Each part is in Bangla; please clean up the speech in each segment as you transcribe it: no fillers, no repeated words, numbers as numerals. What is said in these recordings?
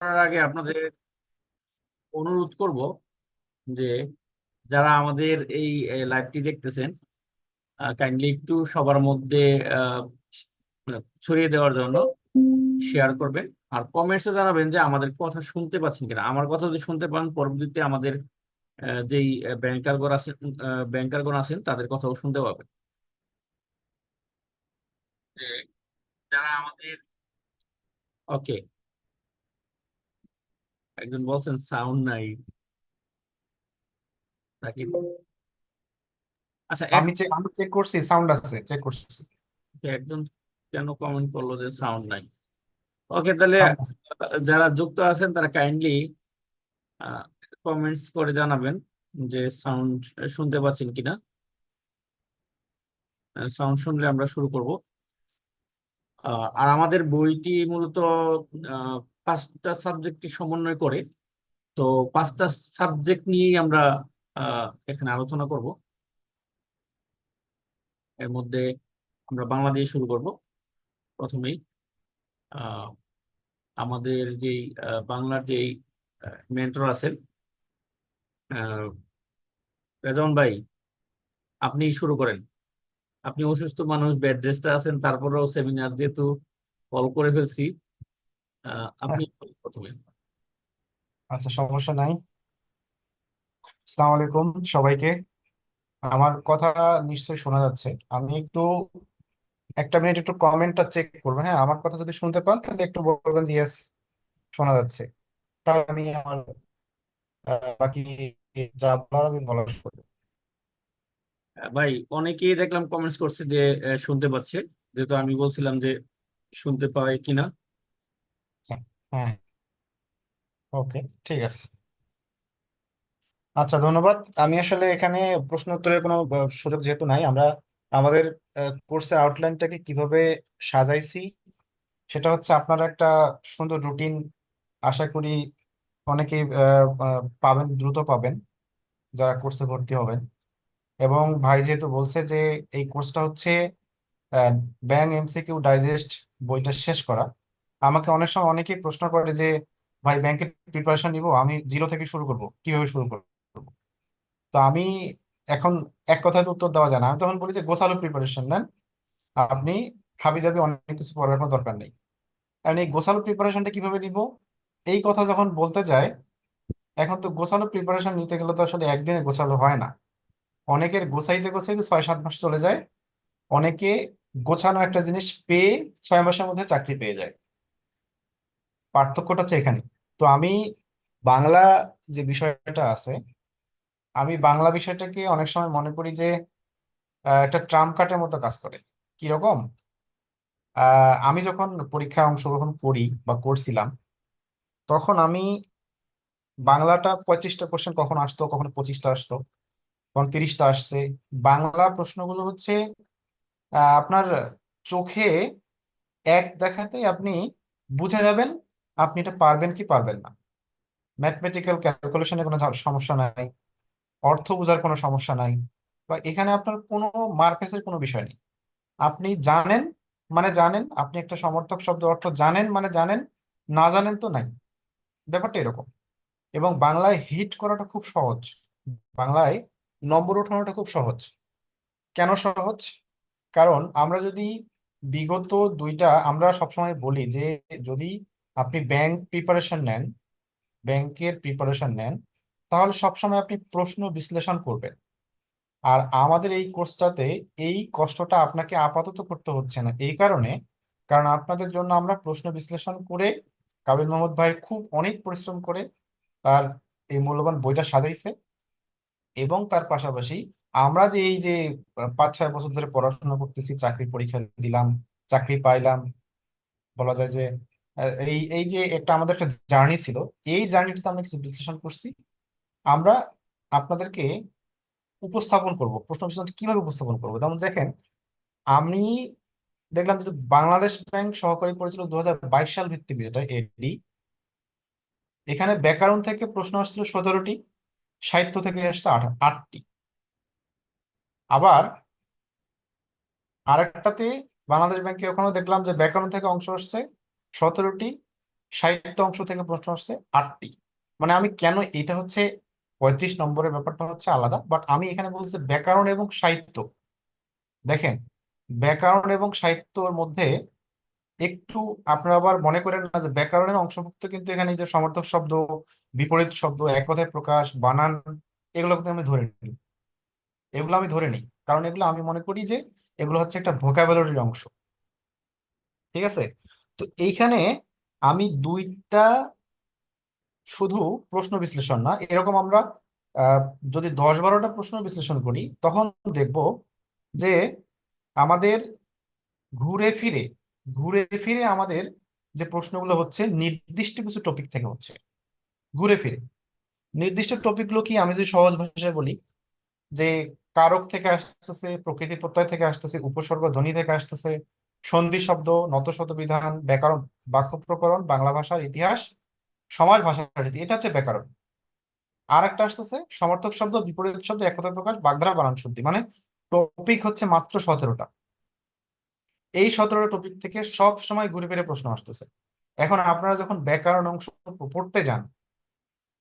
করার আগে আপনাদের অনুরোধ করব যে যারা আমাদের এই লাইভটি দেখতেছেন কাইন্ডলি একটু সবার মধ্যে আহ, ছড়িয়ে দেওয়ার জন্য শেয়ার করবেন। আর কমেন্টসে জানাবেন যে আমাদের কথা শুনতে পাচ্ছেন কিনা। আমার কথা যদি শুনতে পান, পরবর্তীতে আমাদের যেই ব্যাংকারগণ আছেন তাদের কথাও শুনতে পাবেন। যে যারা আমাদের ওকে, একজন বলছেন সাউন্ড নাই নাকি। আচ্ছা, আমি চেক করছি, সাউন্ড আছে, চেক করছি। একজন কেন কমেন্ট করলো যে সাউন্ড নাই? ওকে, তাহলে সাউন্ড আছে। যারা যুক্ত আছেন তারা কাইন্ডলি কমেন্টস করে জানাবেন যে সাউন্ড শুনতে পাচ্ছেন কিনা। সাউন্ড শুনলে আমরা শুরু করব। আর আমাদের বইটি মূলত আহ, পাঁচটা সাবজেক্টকে সমন্বয় করে। তো পাঁচটা সাবজেক্ট নিয়েই আমরা এখানে আলোচনা করব। এর মধ্যে আমরা বাংলা দিয়ে শুরু করব প্রথমেই। আহ, আমাদের যেই বাংলার যেই মেন্টর আছেন, আহ, রেজন ভাই, আপনি শুরু করেন। আপনি অসুস্থ মানুষ, বেড রেস্টে আছেন, তারপরেও সেমিনার যেহেতু কল করে ফেলছি, হ্যাঁ, আপনি প্রথমে। আচ্ছা, সমস্যা নাই। আসসালামু আলাইকুম সবাইকে। আমার কথা নিশ্চয়ই শোনা যাচ্ছে। আমি একটু একটা মিনিট একটু কমেন্টটা চেক করবো। হ্যাঁ, আমার কথা যদি শুনতে পান তাহলে একটু বলবেন যে ইয়েস, শোনা যাচ্ছে। তাহলে আমি আমার বাকি যা বলার আমি বলা শুরু করবো। ভাই, অনেকেই দেখলাম কমেন্টস করছে যে শুনতে পাচ্ছে, যেহেতু আমি বলছিলাম যে শুনতে পাই কিনা। আচ্ছা, হ্যাঁ, ওকে, ঠিক আছে। আচ্ছা, ধন্যবাদ। আমি আসলে এখানে প্রশ্ন উত্তরের কোনো সুযোগ যেহেতু নাই, আমরা আমাদের কোর্সের আউটলাইনটাকে কিভাবে সাজাইছি সেটা হচ্ছে আপনারা একটা সুন্দর রুটিন আশা করি অনেকেই পাবেন, দ্রুত পাবেন যারা কোর্সে ভর্তি হবেন। এবং ভাই যেহেতু বলছে যে এই কোর্সটা হচ্ছে ব্যাং এমসিকিউ ডাইজেস্ট বইটা শেষ করা, আমাকে অনেক সময় অনেকেই প্রশ্ন করে যে ভাই ব্যাংকের প্রিপারেশন নিব, আমি জিরো থেকে শুরু করব, কিভাবে শুরু করব? তো আমি এখন এক কথায় তো উত্তর দেওয়া যায় না। আমি তখন বলি যে গোছালো প্রিপারেশন নেন, আপনি হাবিজাবি অনেক কিছু পড়ার কোনো দরকার নেই। কারণ এই গোছালো প্রিপারেশনটা কিভাবে নিব এই কথা যখন বলতে যায়, এখন তো গোছালো প্রিপারেশন নিতে গেলে তো আসলে একদিনে গোছালো হয় না। অনেকের গোছাইতে গোছাইতে 6-7 মাস চলে যায়। অনেকে গোছানো একটা জিনিস পেয়ে 6 মাসের মধ্যে চাকরি পেয়ে যায়। পার্থক্যটা হচ্ছে এখানে। তো আমি বাংলা যে বিষয়টা আছে, আমি বাংলা বিষয়টাকে অনেক সময় মনে করি যে একটা ট্রাম্প কার্ডের মতো কাজ করে। কিরকম? আমি যখন পরীক্ষায় অংশগ্রহণ করি বা করছিলাম, তখন আমি বাংলাটা 35টা কোশ্চেন কখন আসতো, কখন 25টা আসতো, কখন 30টা আসছে। বাংলা প্রশ্নগুলো হচ্ছে আপনার চোখে এক দেখাতেই আপনি বুঝে যাবেন আপনি এটা পারবেন কি পারবেন না। ম্যাথমেটিক্যাল ক্যালকুলেশনে কোনো সমস্যা নাই, অর্থ বোঝার কোনো সমস্যা নাই, বা এখানে আপনার কোনো মারপ্যাচের কোনো বিষয় নেই। আপনি জানেন মানে জানেন, আপনি একটা সমর্থক শব্দ অর্থ জানেন মানে জানেন, না জানেন তো নাই। ব্যাপারটা এরকম। এবং বাংলায় হিট করাটা খুব সহজ, বাংলায় নম্বর ওঠানোটা খুব সহজ। কেন সহজ? কারণ আমরা যদি বিগত দুইটা, আমরা সবসময় বলি যে যদি আপনি ব্যাংকের প্রিপারেশন নেন, তাহলে সবসময় আপনি প্রশ্ন বিশ্লেষণ করবেন। আর আমাদের এই কোর্সটাতে এই কষ্টটা আপনাকে আপাতত করতে হচ্ছে না। এই কারণে, কারণ আপনাদের জন্য আমরা প্রশ্ন বিশ্লেষণ করে, কাবিল মাহমুদ ভাই খুব অনেক পরিশ্রম করে তার এই মূল্যবান বইটা সাজাইছে। এবং তার পাশাপাশি আমরা যে এই যে 5-6 বছর ধরে পড়াশোনা করতেছি, চাকরি পরীক্ষা দিলাম, চাকরি পাইলাম, বলা যায় যে এই এই যে একটা আমাদের একটা জার্নি ছিল, এই জার্নিটাতে আমরা কিছু বিশ্লেষণ করছি। আমরা আপনাদেরকে উপস্থাপন করব, প্রশ্ন বিশ্লেষণ কিভাবে উপস্থাপন করবো। যেমন দেখেন, আমি দেখলাম যে বাংলাদেশ ব্যাংক সহকারী পরিচালক 2022 সাল ভিত্তিক যেটা এডি, এখানে ব্যাকরণ থেকে প্রশ্ন আসছিল 17টি, সাহিত্য থেকে আসছে 8টি। আবার আরেকটাতে বাংলাদেশ ব্যাংকে ওখানে দেখলাম যে ব্যাকরণ থেকে অংশ আসছে 17টি, সাহিত্য অংশ থেকে প্রশ্ন আসছে 8টি। মানে আমি কেন, এটা হচ্ছে 35 নম্বরের ব্যাপারটা হচ্ছে আলাদা, বাট আমি এখানে বলছি ব্যাকরণ এবং সাহিত্য। দেখেন, ব্যাকরণ এবং সাহিত্যর মধ্যে একটু আপনারা আবার মনে করেন না যে ব্যাকরণের অংশভুক্ত কিন্তু এখানে এই যে সমার্থক শব্দ, বিপরীত শব্দ, এক কথায় প্রকাশ, বানান, এগুলো কিন্তু আমি ধরে নিই। এগুলো আমি ধরে নিই, কারণ এগুলো আমি মনে করি যে এগুলো হচ্ছে একটা ভোকাবুলারির অংশ। ঠিক আছে? তো এইখানে আমি দুইটা, শুধু প্রশ্ন বিশ্লেষণ না, এরকম আমরা আহ, যদি 10-12টা প্রশ্ন বিশ্লেষণ করি তখন দেখব যে আমাদের ঘুরে ফিরে ঘুরে ফিরে আমাদের যে প্রশ্নগুলো হচ্ছে নির্দিষ্ট কিছু টপিক থেকে হচ্ছে। ঘুরে ফিরে নির্দিষ্ট টপিকগুলো কি, আমি যদি সহজ ভাষায় বলি, যে কারক থেকে আসতেছে, প্রকৃতি প্রত্যয় থেকে আসতেছে, উপসর্গ ধ্বনি থেকে আসতেছে, সন্ধি শব্দ, নত শব্দ বিধান, ব্যাকরণ, বাক্য প্রকরণ, বাংলা ভাষার ইতিহাস, সমাজ ভাষার রীতি, এটা হচ্ছে ব্যাকরণ। আর একটা আসতেছে সমার্থক শব্দ, বিপরীত শব্দ, একতা প্রকাশ, বাগধারা, বানান শুদ্ধি। মানে টপিক হচ্ছে মাত্র 17টা। এই 17টা টপিক থেকে সব সময় ঘুরে ফিরে প্রশ্ন আসতেছে। এখন আপনারা যখন ব্যাকরণ অংশ পড়তে যান,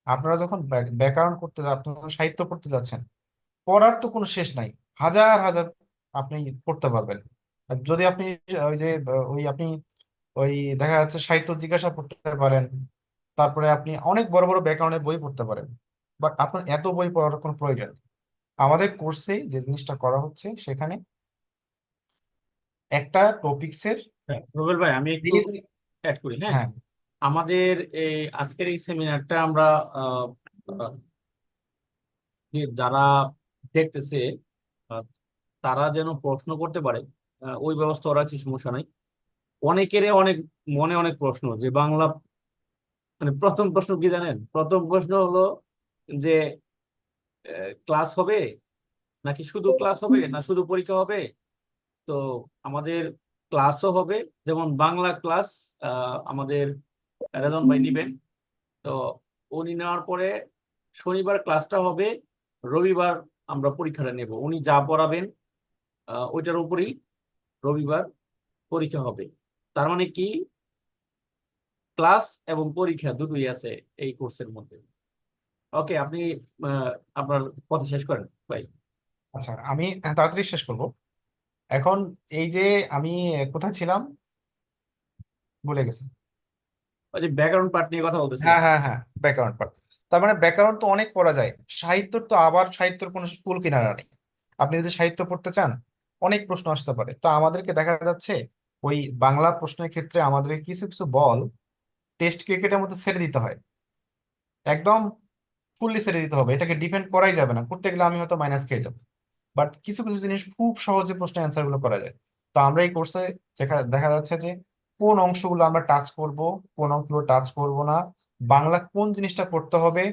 আপনারা যখন ব্যাকরণ করতে আপনারা যখন সাহিত্য পড়তে যাচ্ছেন, পড়ার তো কোনো শেষ নাই। হাজার হাজার আপনি পড়তে পারবেন। আর যদি আপনি ওই যে ওই আপনি ওই দেখা যাচ্ছে সাহিত্য জিজ্ঞাসা পড়তে পারেন, তারপরে আপনি অনেক বড় বড় ব্যাকরণের বই পড়তে পারেন, বাট আপনার এত বই পড়ার কোনো প্রয়োজন নেই। আমাদের কোর্সে যে জিনিসটা করা হচ্ছে সেখানে একটা টপিক্সের হ্যাঁ, রুবেল ভাই আমি একটু বেস। অ্যাড করি। হ্যাঁ, হ্যাঁ, আমাদের এই আজকের এই সেমিনারটা আমরা আহ, আহ, যে যারা দেখতেছে আহ, তারা যেন প্রশ্ন করতে পারে, ওই ব্যবস্থা ওরা কিছু সমস্যা নাই। অনেকেরই অনেক মনে অনেক প্রশ্ন, যে বাংলা মানে প্রথম প্রশ্ন কি জানেন? প্রথম প্রশ্ন হলো যে ক্লাস হবে নাকি শুধু ক্লাস হবে না শুধু পরীক্ষা হবে। তো আমাদের ক্লাসও হবে, যেমন বাংলা ক্লাস আমাদের রেজন ভাই নিবেন। তো উনি নেওয়ার পরে শনিবার ক্লাসটা হবে, রবিবার আমরা পরীক্ষাটা নেব। উনি যা পড়াবেন ওইটার উপরেই রবিবার পরীক্ষা হবে। তার মানে কি, ক্লাস এবং পরীক্ষা দুটোই আছে এই কোর্সের মধ্যে। ওকে, আপনি আহ, আপনার কথা শেষ করেন ভাই। আচ্ছা, আমি তাড়াতাড়ি শেষ করব। এখন এই যে আমি কোথায় ছিলাম ভুলে গেছি। ওই যে ব্যাকরণ পার্ট নিয়ে কথা হ্যাঁ বলতেছিলাম। হ্যাঁ হ্যাঁ, ব্যাকরণ পার্ট। তার মানে ব্যাকরণ তো অনেক পড়া যায়। সাহিত্যর তো আবার সাহিত্যের কোনো স্কুল কিনারা নেই। আপনি যদি সাহিত্য পড়তে চান, অনেক প্রশ্ন আসতে পারে। তো আমাদেরকে দেখা যাচ্ছে ওই বাংলা প্রশ্নের ক্ষেত্রে আমাদের কিছু কিছু বল টেস্ট ক্রিকেটের মধ্যে ছেড়ে দিতে হয়। একদম ফুললি ছেড়ে দিতে হবে, এটাকে ডিফেন্ড করাই যাবে না, করতে গেলে আমি হয়তো মাইনাস খেয়ে যাবো। বাট কিছু কিছু জিনিস খুব সহজে প্রশ্নের অ্যান্সার গুলো করা যায়। তো আমরা এই কোর্সে দেখা যাচ্ছে যে কোন অংশগুলো আমরা টাচ করব, কোন অংশগুলো টাচ করব না, বাংলা কোন জিনিসটা পড়তে হবে,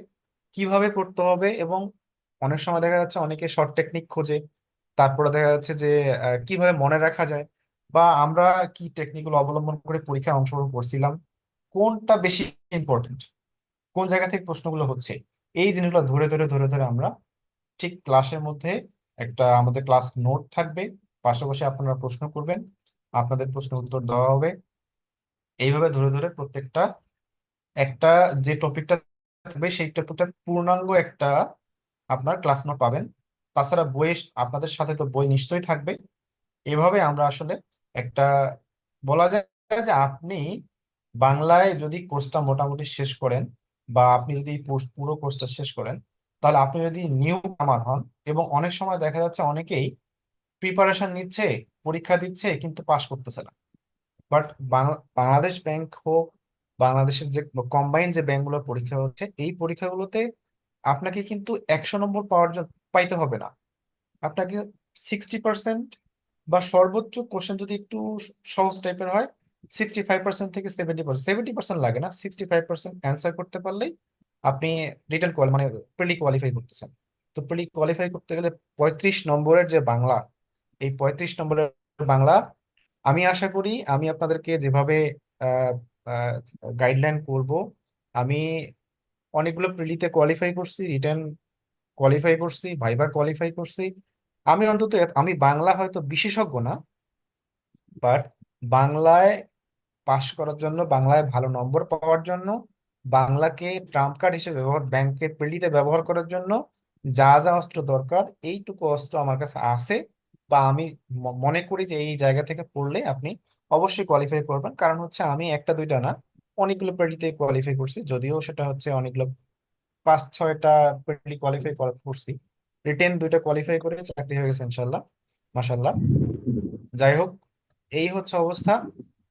কিভাবে পড়তে হবে, এবং অনেক সময় দেখা যাচ্ছে অনেকে শর্ট টেকনিক খোঁজে। তারপরে দেখা যাচ্ছে যে কিভাবে মনে রাখা যায়, বা আমরা কি টেকনিকগুলো অবলম্বন করে পরীক্ষায় অংশগ্রহণ করছিলাম, কোনটা বেশি ইম্পর্টেন্ট, কোন জায়গা থেকে প্রশ্নগুলো হচ্ছে, এই জিনিসগুলো ধরে ধরে ধরে ধরে আমরা ঠিক ক্লাসের মধ্যে একটা আমাদের ক্লাস নোট থাকবে, পাশাপাশি আপনারা প্রশ্ন করবেন, আপনাদের প্রশ্নের উত্তর দেওয়া হবে। এইভাবে ধরে ধরে প্রত্যেকটা একটা যে টপিকটা থাকবে সেই টপিকটার পূর্ণাঙ্গ একটা আপনার ক্লাস নোট পাবেন। তাছাড়া বই, আপনাদের সাথে তো বই নিশ্চয়ই থাকবে। এভাবে আমরা আসলে একটা, বলা যায় যে আপনি বাংলায় যদি কোর্সটা মোটামুটি শেষ করেন, বা আপনি যদি এই পুরো কোর্সটা শেষ করেন, তাহলে আপনি যদি নিউ কামার হন, এবং অনেক সময় দেখা যাচ্ছে অনেকেই প্রিপারেশন নিচ্ছে, পরীক্ষা দিচ্ছে কিন্তু পাশ করতেছে না। বাট বাংলাদেশ ব্যাংক হোক, বাংলাদেশের যে কম্বাইন্ড যে ব্যাংকগুলোর পরীক্ষা হচ্ছে, এই পরীক্ষাগুলোতে আপনাকে কিন্তু 100 নম্বর পাওয়ার জন্য পাইতে হবে না। আপনাকে 60% বা সর্বোচ্চ কোশ্চেন যদি একটু সহজ টাইপের হয়, 65% থেকে 70%, 70% লাগে না, 65% অ্যান্সার করতে পারলেই আপনি রিটার্ন মানে প্রিলি কোয়ালিফাই করতেছেন। তো প্রিলি কোয়ালিফাই করতে গেলে 35 নম্বরের যে বাংলা, এই 35 নম্বরের বাংলা আমি আশা করি আমি আপনাদেরকে যেভাবে গাইডলাইন করব, আমি অনেকগুলো প্রিলিতে কোয়ালিফাই করছি, রিটার্ন কোয়ালিফাই করছি, ভাইবা কোয়ালিফাই করছি। আমি অন্তত আমি বাংলা হয়তো বিশেষজ্ঞ না, বাট বাংলায় পাশ করার জন্য, বাংলায় ভালো নম্বর পাওয়ার জন্য, বাংলাকে ট্রাম্প কার্ড হিসেবে ব্যবহার, ব্যাংকের প্রেলিতে ব্যবহার করার জন্য যা যা অস্ত্র দরকার, এইটুকু অস্ত্র আমার কাছে আছে। বা আমি মনে করি যে এই জায়গা থেকে পড়লে আপনি অবশ্যই কোয়ালিফাই করবেন। কারণ হচ্ছে আমি একটা দুইটা না, অনেকগুলো প্রেলিতে কোয়ালিফাই করছি, যদিও সেটা হচ্ছে অনেকগুলো 5-6টা প্রেলি কোয়ালিফাই করছি। রিটেন দুইটা কোয়ালিফাই করে চাকরি হয়ে গেছে ইনশাল্লাহ, মাশাল্লাহ। যাই হোক, এই হচ্ছে অবস্থা।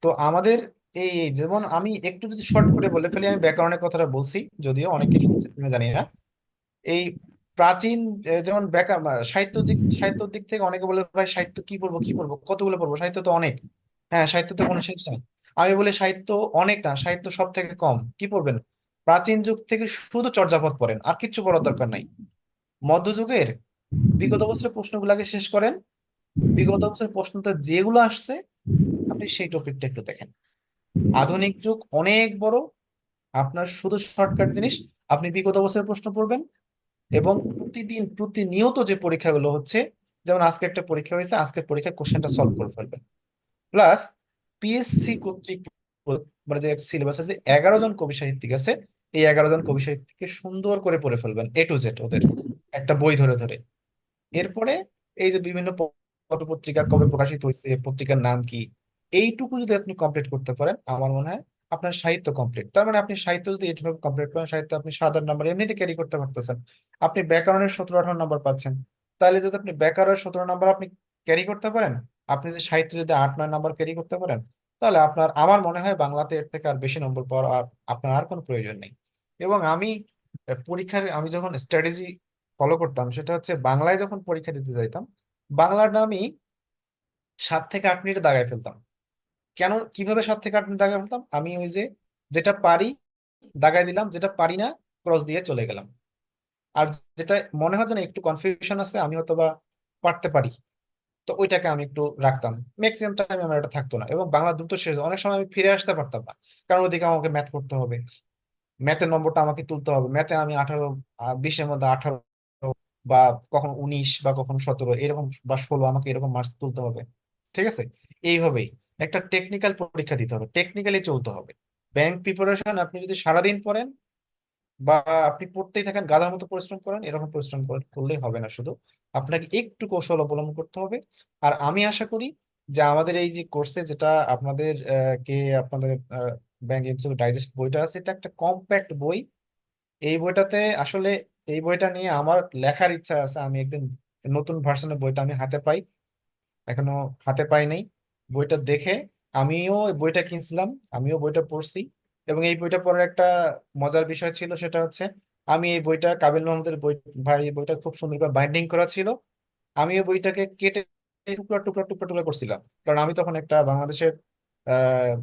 তো আমাদের এই যেমন আমি একটু যদি শর্ট করে বলে ফেলি, আমি ব্যাকরণের কথাটা বলছি, যদিও অনেকে শুনছে কিনা জানি না। এই প্রাচীন যেমন সাহিত্যর দিক থেকে অনেকে বলে ভাই সাহিত্য কি পড়বো কি পড়বো, কতগুলো পড়বো, সাহিত্য তো অনেক। হ্যাঁ, সাহিত্য তো কোনো শেষ নাই। আমি বলি সাহিত্য অনেক না, সাহিত্য সব থেকে কম। কি পড়বেন? প্রাচীন যুগ থেকে শুধু চর্যাপদ পড়েন, আর কিচ্ছু পড়ার দরকার নাই। মধ্যযুগের বিগত বছরের প্রশ্নগুলোকে শেষ করেন, বিগত বছরের প্রশ্নটা যেগুলো আসছে আপনি সেই টপিকটা একটু দেখেন। আধুনিক যুগ অনেক বড়, আপনার শুধু শর্টকাট জিনিস, আপনি বিগত বছরের প্রশ্ন পড়বেন এবং প্রতিদিন প্রতিনিয়ত যে পরীক্ষাগুলো হচ্ছে, যেমন আজকে একটা পরীক্ষা হয়েছে, আজকের পরীক্ষার কোশ্চেনটা সলভ করে ফেলবেন। প্লাস পিএসসি কর্তৃক মানে যে সিলেবাস আছে, 11 জন কবি সাহিত্যিক আছে, এই 11 জন কবি সাহিত্যিককে সুন্দর করে পড়ে ফেলবেন A to Z ওদের, একটা বই ধরে ধরে। এরপরে এই যে বিভিন্ন পত্রপত্রিকা কবে প্রকাশিত হয়েছে, পত্রিকার নাম কি, এইটুকু যদি আপনি কমপ্লিট করতে পারেন, আমার মনে হয় আপনার সাহিত্য কমপ্লিট। তার মানে আপনি সাহিত্য যদি এইভাবে কমপ্লিট করেন, সাহিত্য আপনি 7-8 নম্বর এমনিতে ক্যারি করতে পারতেছেন। আপনি ব্যাকরণের 17-18 নম্বর পাচ্ছেন। তাহলে যদি আপনি ব্যাকরণের 17 নম্বর আপনি ক্যারি করতে পারেন, আপনি যদি সাহিত্য যদি 8-9 নম্বর ক্যারি করতে পারেন, তাহলে আপনার, আমার মনে হয় বাংলাতে এর থেকে আর বেশি নম্বর পাওয়ার আর আপনার আর কোনো প্রয়োজন নেই। এবং আমি পরীক্ষার আমি যখন স্ট্র্যাটেজি ফলো করতাম, সেটা হচ্ছে বাংলায় যখন পরীক্ষা দিতে যাইতাম, বাংলাটা আমি 7 থেকে 8 মিনিটে দাগায় ফেলতাম। কেন, কিভাবে 7 থেকে 8 মিনিট দাগায় ফেলতাম? আমি ওই যে যেটা পারি দাগায় দিলাম, যেটা পারি না ক্রস দিয়ে চলে গেলাম। আর যেটা মনে হয় যেন একটু কনফিউশন আছে, আমি হয়তো বা পারতে পারি, তো ওইটাকে আমি একটু রাখতাম। ম্যাক্সিমাম টাইম আমার এটা থাকতো না, এবং বাংলা দ্রুত শেষ হতো। অনেক সময় আমি ফিরে আসতে পারতাম না, কারণ ওদিকে আমাকে ম্যাথ করতে হবে, ম্যাথের নম্বরটা আমাকে তুলতে হবে। ম্যাথে আমি 18, 20-এর মধ্যে 18 বা কখনো 19 বা কখনো 17 এরকম বা 16, আমাকে এরকম মার্কস তুলতে হবে। ঠিক আছে, এইভাবেই একটা টেকনিক্যাল পরীক্ষা দিতে হবে, টেকনিক্যালি চলতে হবে। ব্যাংক প্রিপারেশন আপনি যদি সারাদিন পড়েন বা আপনি পড়তেই থাকেন, গাধার মতো পরিশ্রম করেন, এরকম পরিশ্রম করলেই হবে না। শুধু আপনাকে একটু কৌশল অবলম্বন করতে হবে। আর আমি আশা করি যে আমাদের এই যে কোর্সে যেটা আপনাদের আপনাদের ব্যাংক এমসিকিউ ডাইজেস্ট বইটা আছে, এটা একটা কম্প্যাক্ট বই। এই বইটাতে আসলে, এই বইটা নিয়ে আমার লেখার ইচ্ছা আছে। আমি একদিন নতুন ভার্সনের বইটা আমি হাতে পাই, এখনো হাতে পাই নাই। বইটা দেখে আমিও এই বইটা কিনছিলাম, আমিও বইটা পড়ছি। এবং এই বইটা পড়ার একটা মজার বিষয় ছিল, সেটা হচ্ছে আমি এই বইটা, কাবিল মাহমুদের বই, ভাই এই বইটা খুব সুন্দর করে বাইন্ডিং করা ছিল। আমি এই বইটাকে কেটে টুকরা টুকরা টুকরা টুকরা করছিলাম, কারণ আমি তখন একটা বাংলাদেশের আহ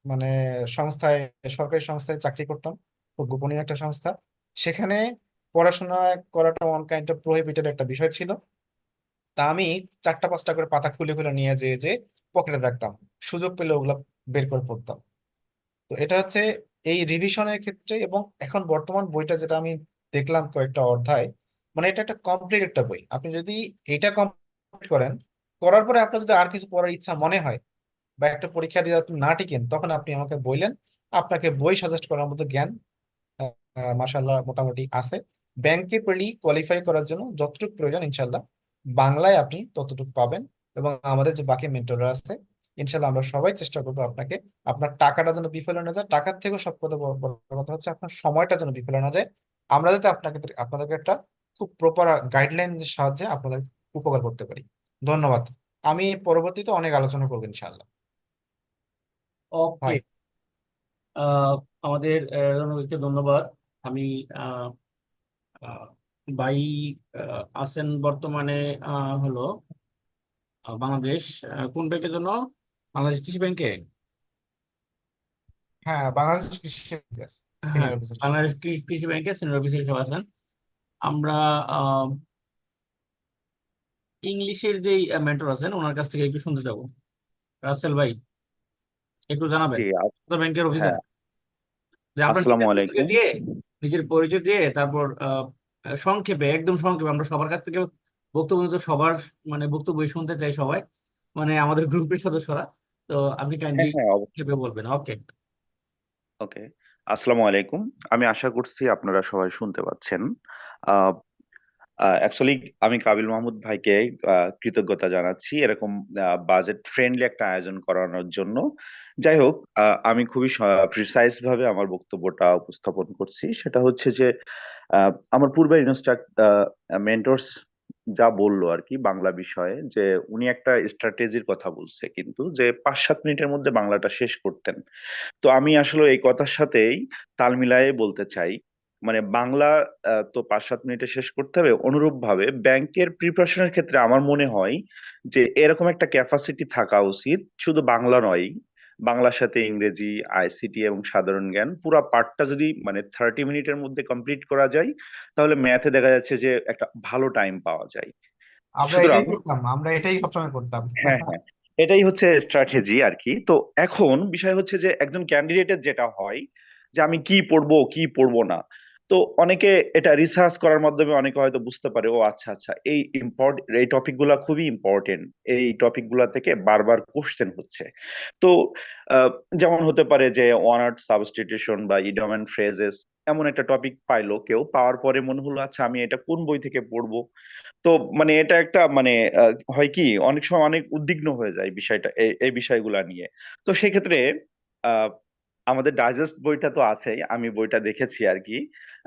মানে সংস্থায়, সরকারি সংস্থায় চাকরি করতাম, খুব গোপনীয় একটা সংস্থা। সেখানে পড়াশোনা করাটা অন কাইন্ড অফ প্রহিবিটেড একটা বিষয় ছিল। তা আমি 4টা 5টা করে পাতা খুলে খুলে নিয়ে যে পকেটে রাখতাম, সুযোগ পেলে ওগুলা বের করে পড়তাম। তো এটা হচ্ছে এই রিভিশনের ক্ষেত্রে। এবং এখন বর্তমান বইটা যেটা আমি দেখলাম কয়েকটা অধ্যায়, মানে এটা একটা কমপ্লিট একটা বই। আপনি যদি এটা কমপ্লিট করেন, করার পরে আপনার যদি আর কিছু পড়ার ইচ্ছা মনে হয় বা একটা পরীক্ষা দিয়ে আপনি না টিকেন, তখন আপনি আমাকে বললেন, আপনাকে বই সাজেস্ট করার মতো জ্ঞান মাশাল্লাহ মোটামুটি আছে। ব্যাংকে পেলি কোয়ালিফাই করার জন্য যতটুকু প্রয়োজন ইনশাল্লাহ বাংলায় আপনি ততটুকু পাবেন। এবং আমাদের যে বাকি মেন্টররা আছে, ইনশাল্লাহ আমরা সবাই চেষ্টা করবো আপনাকে, আপনার টাকাটা যেন বিফলে না যায়। টাকার থেকেও সব কথা বড় বড় কথা হচ্ছে আপনার সময়টা যেন বিফলে না যায়। আমরা যাতে আপনাদেরকে একটা খুব প্রপার গাইডলাইনের সাহায্যে আপনাদের উপকার করতে পারি। ধন্যবাদ। আমি পরবর্তীতে অনেক আলোচনা করবো ইনশাল্লাহ। ওকে। হয়। আমাদের রণবীরকে ধন্যবাদ। আমি আহ, আহ, ভাই আছেন বর্তমানে হলো বাংলাদেশ কোন ব্যাংকের জন্য, বাংলাদেশ কৃষি ব্যাংকে। হ্যাঁ, বাংলাদেশ কৃষি হ্যাঁ, সিনিয়র অফিসার। বাংলাদেশ কৃষি ব্যাংকে সিনিয়র অফিসার হিসেবে আছেন। আমরা আহ, ইংলিশের যেই মেন্টর আছেন ওনার কাছ থেকে একটু শুনতে যাবো। রাসেল ভাই, একটু জানাবেন, জি ব্যাংকের অফিসার, হ্যাঁ, যে আপনার আসসালামু আলাইকুম। নিজের পরিচয় দিয়ে তারপর সংক্ষেপে, একদম সংক্ষেপে, আমরা সবার কাছ থেকে বক্তব্য নিতে, সবার মানে বক্তব্য শুনতে চাই সবাই, মানে আমাদের গ্রুপের সদস্যরা। তো আপনি কাইন্ডলি হ্যাঁ হ্যাঁ অবশ্যই। ভেবে বলবেন। ওকে। ওকে। আসসালামু আলাইকুম। আমি আশা করছি আপনারা সবাই শুনতে পাচ্ছেন। অ্যাকচুয়ালি আমি কাবিল মাহমুদ ভাইকে কৃতজ্ঞতা জানাচ্ছি এরকম বাজেট ফ্রেন্ডলি একটা আয়োজন করানোর জন্য। যাই হোক, আমি খুবই প্রিসাইজ ভাবে আমার বক্তব্যটা উপস্থাপন করছি। সেটা হচ্ছে যে আমার পূর্বের মেন্টরস যা বললো আর কি বাংলা বিষয়ে, যে উনি একটা স্ট্র্যাটেজির কথা বলছে, কিন্তু যে 5-7 মিনিটের মধ্যে বাংলাটা শেষ করতেন। তো আমি আসলে এই কথার সাথেই তাল মিলিয়ে বলতে চাই, মানে বাংলা তো 5-7 মিনিটে শেষ করতে হবে। অনুরূপ ভাবে ব্যাংকের প্রিপারেশনের ক্ষেত্রে আমার মনে হয় যে এরকম একটা ক্যাপাসিটি থাকা উচিত, শুধু বাংলা নয়, বাংলার সাথে ইংরেজি, আইসিটি এবং সাধারণ জ্ঞান পুরো পার্টটা যদি মানে 30 মিনিটের মধ্যে কমপ্লিট করা যায়, তাহলে ম্যাথে দেখা যাচ্ছে যে একটা ভালো টাইম পাওয়া যায়। আমরা সুতরাং এটাই করতাম, আমরা এটাই সবসময় করতাম। হ্যাঁ হ্যাঁ, এটাই হচ্ছে স্ট্র্যাটেজি আর কি। তো এখন বিষয় হচ্ছে যে একজন ক্যান্ডিডেটের যেটা হয় যে আমি কি পড়বো কি পড়বো না। তো অনেকে এটা রিসার্চ করার মাধ্যমে অনেকে হয়তো বুঝতে পারে, ও আচ্ছা আচ্ছা এই টপিক গুলা খুবই ইম্পর্টেন্ট, এই টপিক গুলা থেকে বারবার কোশ্চেন হচ্ছে। তো আহ, যেমন হতে পারে যে ওয়ান ওয়ার্ড সাবস্টিটিউশন বা ইডিয়ম এন্ড ফ্রেজেস, এমন একটা টপিক পাইলো কেউ, পাওয়ার পরে মনে হলো আচ্ছা আমি এটা কোন বই থেকে পড়বো। তো মানে এটা একটা মানে হয় কি অনেক সময় অনেক উদ্বিগ্ন হয়ে যায় বিষয়টা, এই বিষয়গুলা নিয়ে। তো সেক্ষেত্রে আহ, আমাদের ডাইজেস্ট বইটা তো আছেই, আমি বইটা দেখেছি আর কি।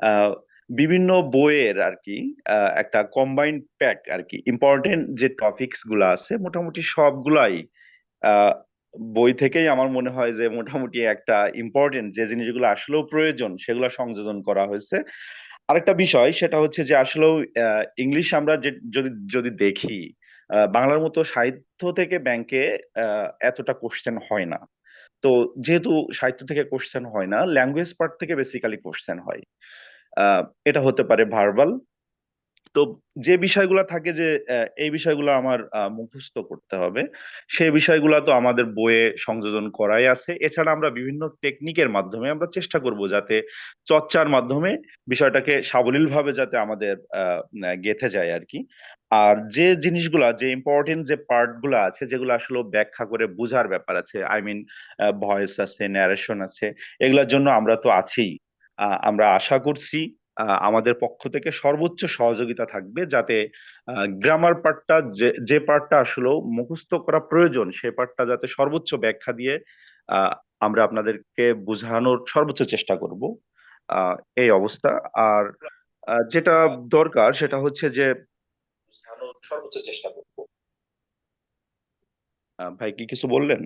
আহ, বিভিন্ন বইয়ের আর কি একটা কম্বাইন্ড প্যাক আর কি, ইম্পর্টেন্ট যে টপিকস গুলা আছে মোটামুটি সবগুলাই আহ, বই থেকেই আমার মনে হয় যে মোটামুটি একটা ইম্পর্টেন্ট যে জিনিসগুলো আসলেও প্রয়োজন সেগুলো সংযোজন করা হয়েছে। আরেকটা বিষয় সেটা হচ্ছে যে আসলেও ইংলিশ আমরা যদি যদি দেখি, বাংলার মতো সাহিত্য থেকে ব্যাংকে এতটা কোশ্চেন হয় না। তো যেহেতু সাহিত্য থেকে কোশ্চেন হয় না, ল্যাঙ্গুয়েজ পার্ট থেকে বেসিক্যালি কোশ্চেন হয়। আহ, এটা হতে পারে ভার্বাল। তো যে বিষয়গুলো থাকে যে এই বিষয়গুলো আমার মুখস্থ করতে হবে, সেই বিষয়গুলো তো আমাদের বইয়ে সংযোজন করাই আছে। এছাড়া আমরা বিভিন্ন টেকনিকের মাধ্যমে আমরা চেষ্টা করব যাতে চর্চার মাধ্যমে বিষয়টাকে সাবলীল ভাবে যাতে আমাদের গেঁথে যায় আর কি। আর যে জিনিসগুলা যে ইম্পর্টেন্ট যে পার্ট গুলো আছে যেগুলো আসলে ব্যাখ্যা করে বোঝার ব্যাপার আছে, আই মিন ভয়েস আছে, ন্যারেশন আছে, এগুলোর জন্য আমরা তো আছি। আমরা আশা করছি আমাদের পক্ষ থেকে সর্বোচ্চ সহযোগিতা থাকবে, যাতে গ্রামার পার্টটা যে যে পার্টটা আসলে মুখস্থ করা প্রয়োজন সে পার্টটা যাতে সর্বোচ্চ ব্যাখ্যা দিয়ে আহ, আমরা আপনাদেরকে বোঝানোর সর্বোচ্চ চেষ্টা করব। এই অবস্থা। আর যেটা দরকার সেটা হচ্ছে যে বোঝানোর সর্বোচ্চ চেষ্টা করব। ভাই কি কিছু বললেন?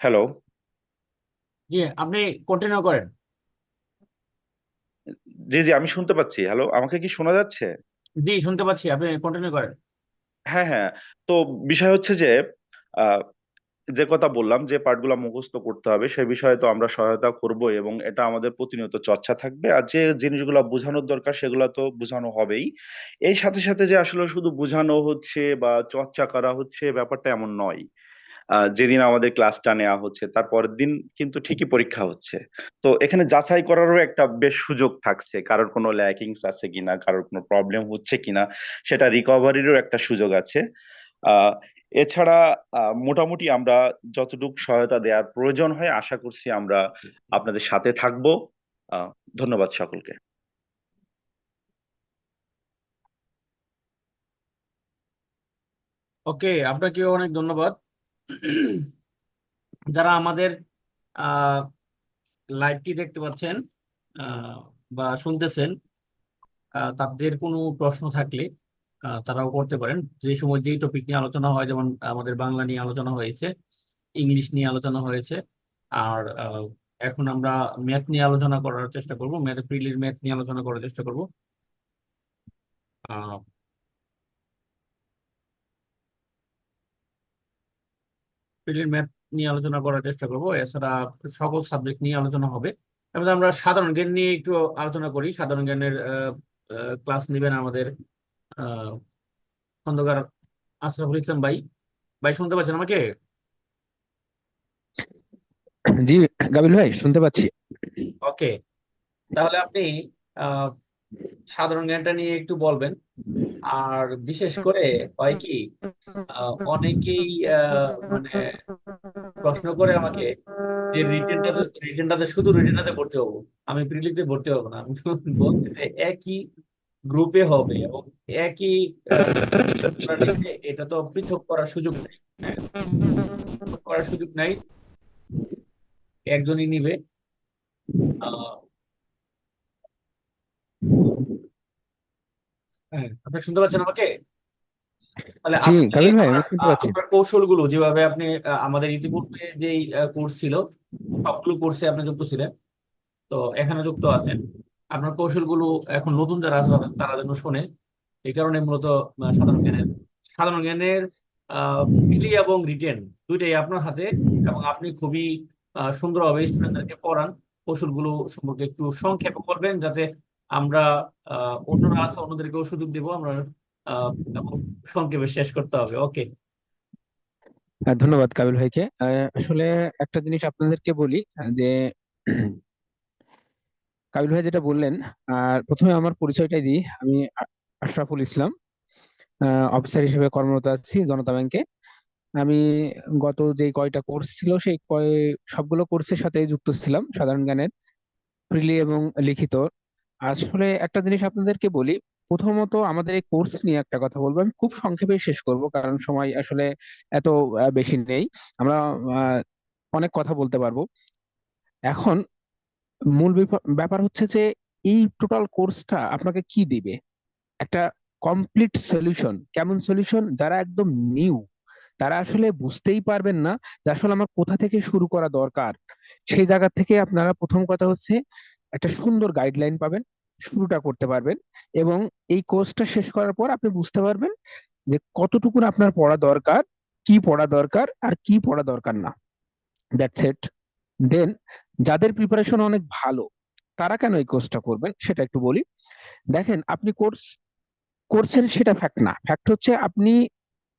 হ্যালো। জি, আপনি কন্টিনিউ করেন। জি জি, আমি শুনতে পাচ্ছি। হ্যালো, আমাকে কি শোনা যাচ্ছে? জি, শুনতে পাচ্ছি, আপনি কন্টিনিউ করেন। হ্যাঁ হ্যাঁ। তো বিষয় হচ্ছে যে যে কথা বললাম যে পার্টগুলো মুখস্থ করতে হবে সে বিষয়ে তো আমরা সহায়তা করব, এবং এটা আমাদের প্রতিনিয়ত চর্চা থাকবে। আর যে জিনিসগুলো বোঝানোর দরকার সেগুলো তো বোঝানো হবেই। এই সাথে সাথে যে আসলে শুধু বোঝানো হচ্ছে বা চর্চা করা হচ্ছে ব্যাপারটা এমন নয়। যেদিন আমাদের ক্লাসটা নেওয়া হচ্ছে তার পরের দিন কিন্তু ঠিকই পরীক্ষা হচ্ছে। তো এখানে যাচাই করারও একটা বেশ সুযোগ থাকছে, কারোর কোনো ল্যাকিংস আছে কিনা, কারোর কোনো প্রবলেম হচ্ছে কিনা, সেটা রিকভারিরও একটা সুযোগ আছে। আহ এছাড়া মোটামুটি আমরা যতটুকু সহায়তা দেওয়ার প্রয়োজন হয় আশা করছি আমরা আপনাদের সাথে থাকবো। আহ ধন্যবাদ সকলকে। ওকে, আপনাকেও অনেক ধন্যবাদ। যারা আমাদের লাইভটি দেখতে পাচ্ছেন আহ, বা শুনতেছেন, তাদের কোনো প্রশ্ন থাকলে তারাও করতে পারেন। যে সময় যেই টপিক নিয়ে আলোচনা হয়, যেমন আমাদের বাংলা নিয়ে আলোচনা হয়েছে, ইংলিশ নিয়ে আলোচনা হয়েছে, আর এখন আমরা ম্যাথ নিয়ে আলোচনা করার চেষ্টা করব, প্রিলির ম্যাথ নিয়ে আলোচনা করার চেষ্টা করব। আহ, প্রিলির ম্যাথ নিয়ে আলোচনা করার চেষ্টা করব। এছাড়া সকল সাবজেক্ট নিয়ে আলোচনা হবে। এবার আমরা সাধারণ জ্ঞান নিয়ে একটু আলোচনা করি। সাধারণ জ্ঞানের ক্লাস নেবেন আমাদের আহ খন্দকার আশরাফুল ইসলাম ভাই। ভাই, শুনতে পাচ্ছেন আমাকে? জি গাবিল ভাই শুনতে পাচ্ছি। ওকে, তাহলে আপনি সাধারণ জ্ঞানটা নিয়ে একটু বলবেন। আর বিশেষ করে হয় কি, অনেকেই মানে প্রশ্ন করে আমাকে যে রিটেনটাতে শুধু রিটেনটাতে ভর্তি হবো, আমি প্রিলিতে ভর্তি হবো না। আমি বলছি যে একই গ্রুপে হবে এবং একই ওরা লিখবে, এটা তো পৃথক করার সুযোগ নেই। হ্যাঁ, পৃথক করার সুযোগ নাই, একজনই নিবে। আহ, হ্যাঁ, আপনি শুনতে পাচ্ছেন আমাকে? তাহলে জি আপনি কাবিল ভাই, আপনার আমি শুনতে পাচ্ছি। আপনার কৌশলগুলো যেভাবে আপনি আমাদের ইতিপূর্বে যেই কোর্স ছিল, সবগুলো কোর্সে আপনি যুক্ত ছিলেন, তো এখানে যুক্ত আছেন। আপনার কৌশলগুলো এখন নতুন যারা আছে তারা যেন শোনে। এই কারণে মূলত সাধারণ জ্ঞানের প্রিলি এবং রিটেন দুইটাই আপনার হাতে, এবং আপনি খুবই সুন্দরভাবে স্টুডেন্টদেরকে পড়ান। কৌশলগুলো সম্পর্কে একটু সংক্ষেপে করবেন, যাতে আমরা অন্যরা আছে অন্যদেরকেও সুযোগ দিব আমরা, এবং সংক্ষেপে শেষ করতে হবে। ওকে। ধন্যবাদ কাবিল ভাইকে। আসলে একটা জিনিস আপনাদেরকে বলি, যে কাবিল ভাই যেটা বললেন, আর প্রথমে আমার পরিচয়টাই দিই। আমি আশরাফুল ইসলাম, অফিসার হিসেবে কর্মরত আছি জনতা ব্যাংকে। আমি গত যে কয়টা কোর্স ছিল সেই সবগুলো কোর্সের সাথে যুক্ত ছিলাম, সাধারণ জ্ঞানের প্রিলি এবং লিখিত। আসলে একটা জিনিস আপনাদেরকে বলি, প্রথমত আমাদের এই কোর্স নিয়ে একটা কথা বলবো, আমি খুব সংক্ষেপে শেষ করব কারণ সময় আসলে এত বেশি নেই। আমরা আহ, অনেক কথা বলতে পারবো এখন। মূল ব্যাপার হচ্ছে যে এই টোটাল কোর্সটা আপনাকে কি দিবে, একটা কমপ্লিট সলিউশন। কেমন সলিউশন? যারা একদম নিউ, তারা আসলে বুঝতেই পারবেন না যে আসলে আমার কোথা থেকে শুরু করা দরকার। সেই জায়গা থেকে আপনারা প্রথম কথা হচ্ছে একটা সুন্দর গাইডলাইন পাবেন, শুরুটা করতে পারবেন। এবং এই কোর্সটা শেষ করার পর আপনি বুঝতে পারবেন যে কতটুকু আপনার পড়া দরকার, কি পড়া দরকার আর কি পড়া দরকার না। That's it. দেন যাদের প্রিপারেশন অনেক ভালো, তারা কেন এই কোর্সটা করবেন সেটা একটু বলি। দেখেন, আপনি কোর্স করছেন সেটা ফ্যাক্ট না, ফ্যাক্ট হচ্ছে আপনি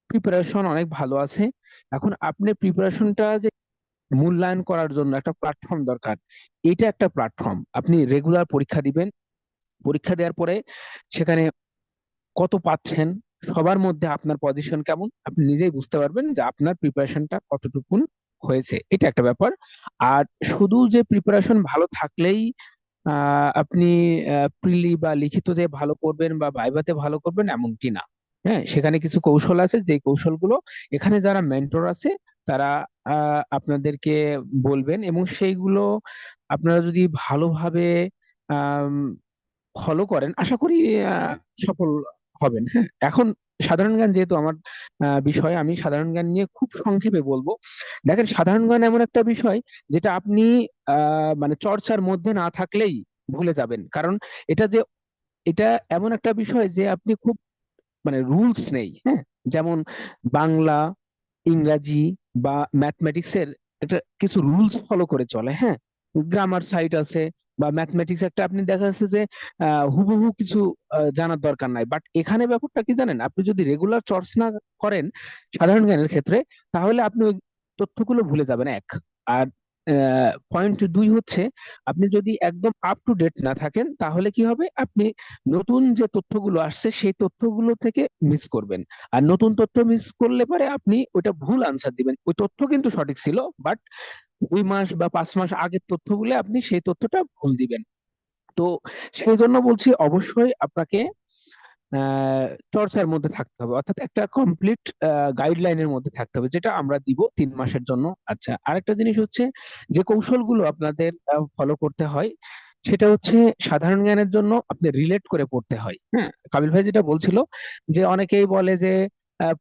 প্রিপারেশন অনেক ভালো আছে। এখন আপনি প্রিপারেশনটা যে মূল্যায়ন করার জন্য একটা প্ল্যাটফর্ম দরকার। এটা একটা প্ল্যাটফর্ম, আপনি রেগুলার পরীক্ষা দিবেন। পরীক্ষা দেওয়ার পরে সেখানে কত পাচ্ছেন, সবার মধ্যে আপনার পজিশন কেমন, আপনি নিজেই বুঝতে পারবেন যে আপনার প্রিপারেশনটা কতটুকুন হয়েছে। এটা একটা ব্যাপার। আর শুধু যে প্রিপারেশন ভালো থাকলেই আপনি প্রিলি বা লিখিততে ভালো করবেন বা ভাইভাতে ভালো করবেন এমনটি না। হ্যাঁ, সেখানে কিছু কৌশল আছে, যে কৌশলগুলো এখানে যারা মেন্টর আছে তারা আপনাদেরকে বলবেন, এবং সেইগুলো আপনারা যদি ভালোভাবে ফলো করেন আশা করি আহ, সফল হবেন। হ্যাঁ, এখন সাধারণ জ্ঞান যেহেতু আমার বিষয়, আমি সাধারণ জ্ঞান নিয়ে খুব সংক্ষেপে বলবো। দেখেন, সাধারণ জ্ঞান এমন একটা বিষয় যেটা আপনি মানে চর্চার মধ্যে না থাকলেই ভুলে যাবেন। কারণ এটা যে এটা এমন একটা বিষয় যে আপনি খুব মানে রুলস নেই। হ্যাঁ, যেমন বাংলা, ইংরাজি বা ম্যাথমেটিক্স এর একটা কিছু রুলস ফলো করে চলে। হ্যাঁ, গ্রামার সাইট আছে, বা ম্যাথমেটিক্স একটা আপনি দেখা যাচ্ছে যে হুবহু কিছু জানার দরকার নাই। বাট এখানে ব্যাপারটা কি জানেন, আপনি যদি রেগুলার চর্চা না করেন সাধারণ জ্ঞানের ক্ষেত্রে, তাহলে আপনি ওই তথ্যগুলো ভুলে যাবেন, এক। আর পয়েন্ট দুই হচ্ছে, আপনি যদি একদম আপ টু ডেট না থাকেন তাহলে কি হবে, আপনি নতুন যে তথ্যগুলো আসছে সেই তথ্যগুলো থেকে মিস করবেন। আর নতুন তথ্য মিস করলে পরে আপনি ওইটা ভুল আনসার দিবেন। ওই তথ্য কিন্তু সঠিক ছিল, বাট 2 মাস বা 5 মাস আগের তথ্যগুলো আপনি সেই তথ্যটা ভুল দিবেন। তো সেই জন্য বলছি, অবশ্যই আপনাকে চর্চার মধ্যে থাকতে হবে, অর্থাৎ একটা কমপ্লিট গাইডলাইনের মধ্যে থাকতে হবে, যেটা আমরা দিব 3 মাসের জন্য। আচ্ছা, আরেকটা জিনিস হচ্ছে যে কৌশলগুলো আপনাদের ফলো করতে হয়, সেটা হচ্ছে সাধারণ জ্ঞানের জন্য আপনি রিলেট করে পড়তে হয়। হ্যাঁ, কাবিল ভাই যেটা বলছিল যে অনেকেই বলে যে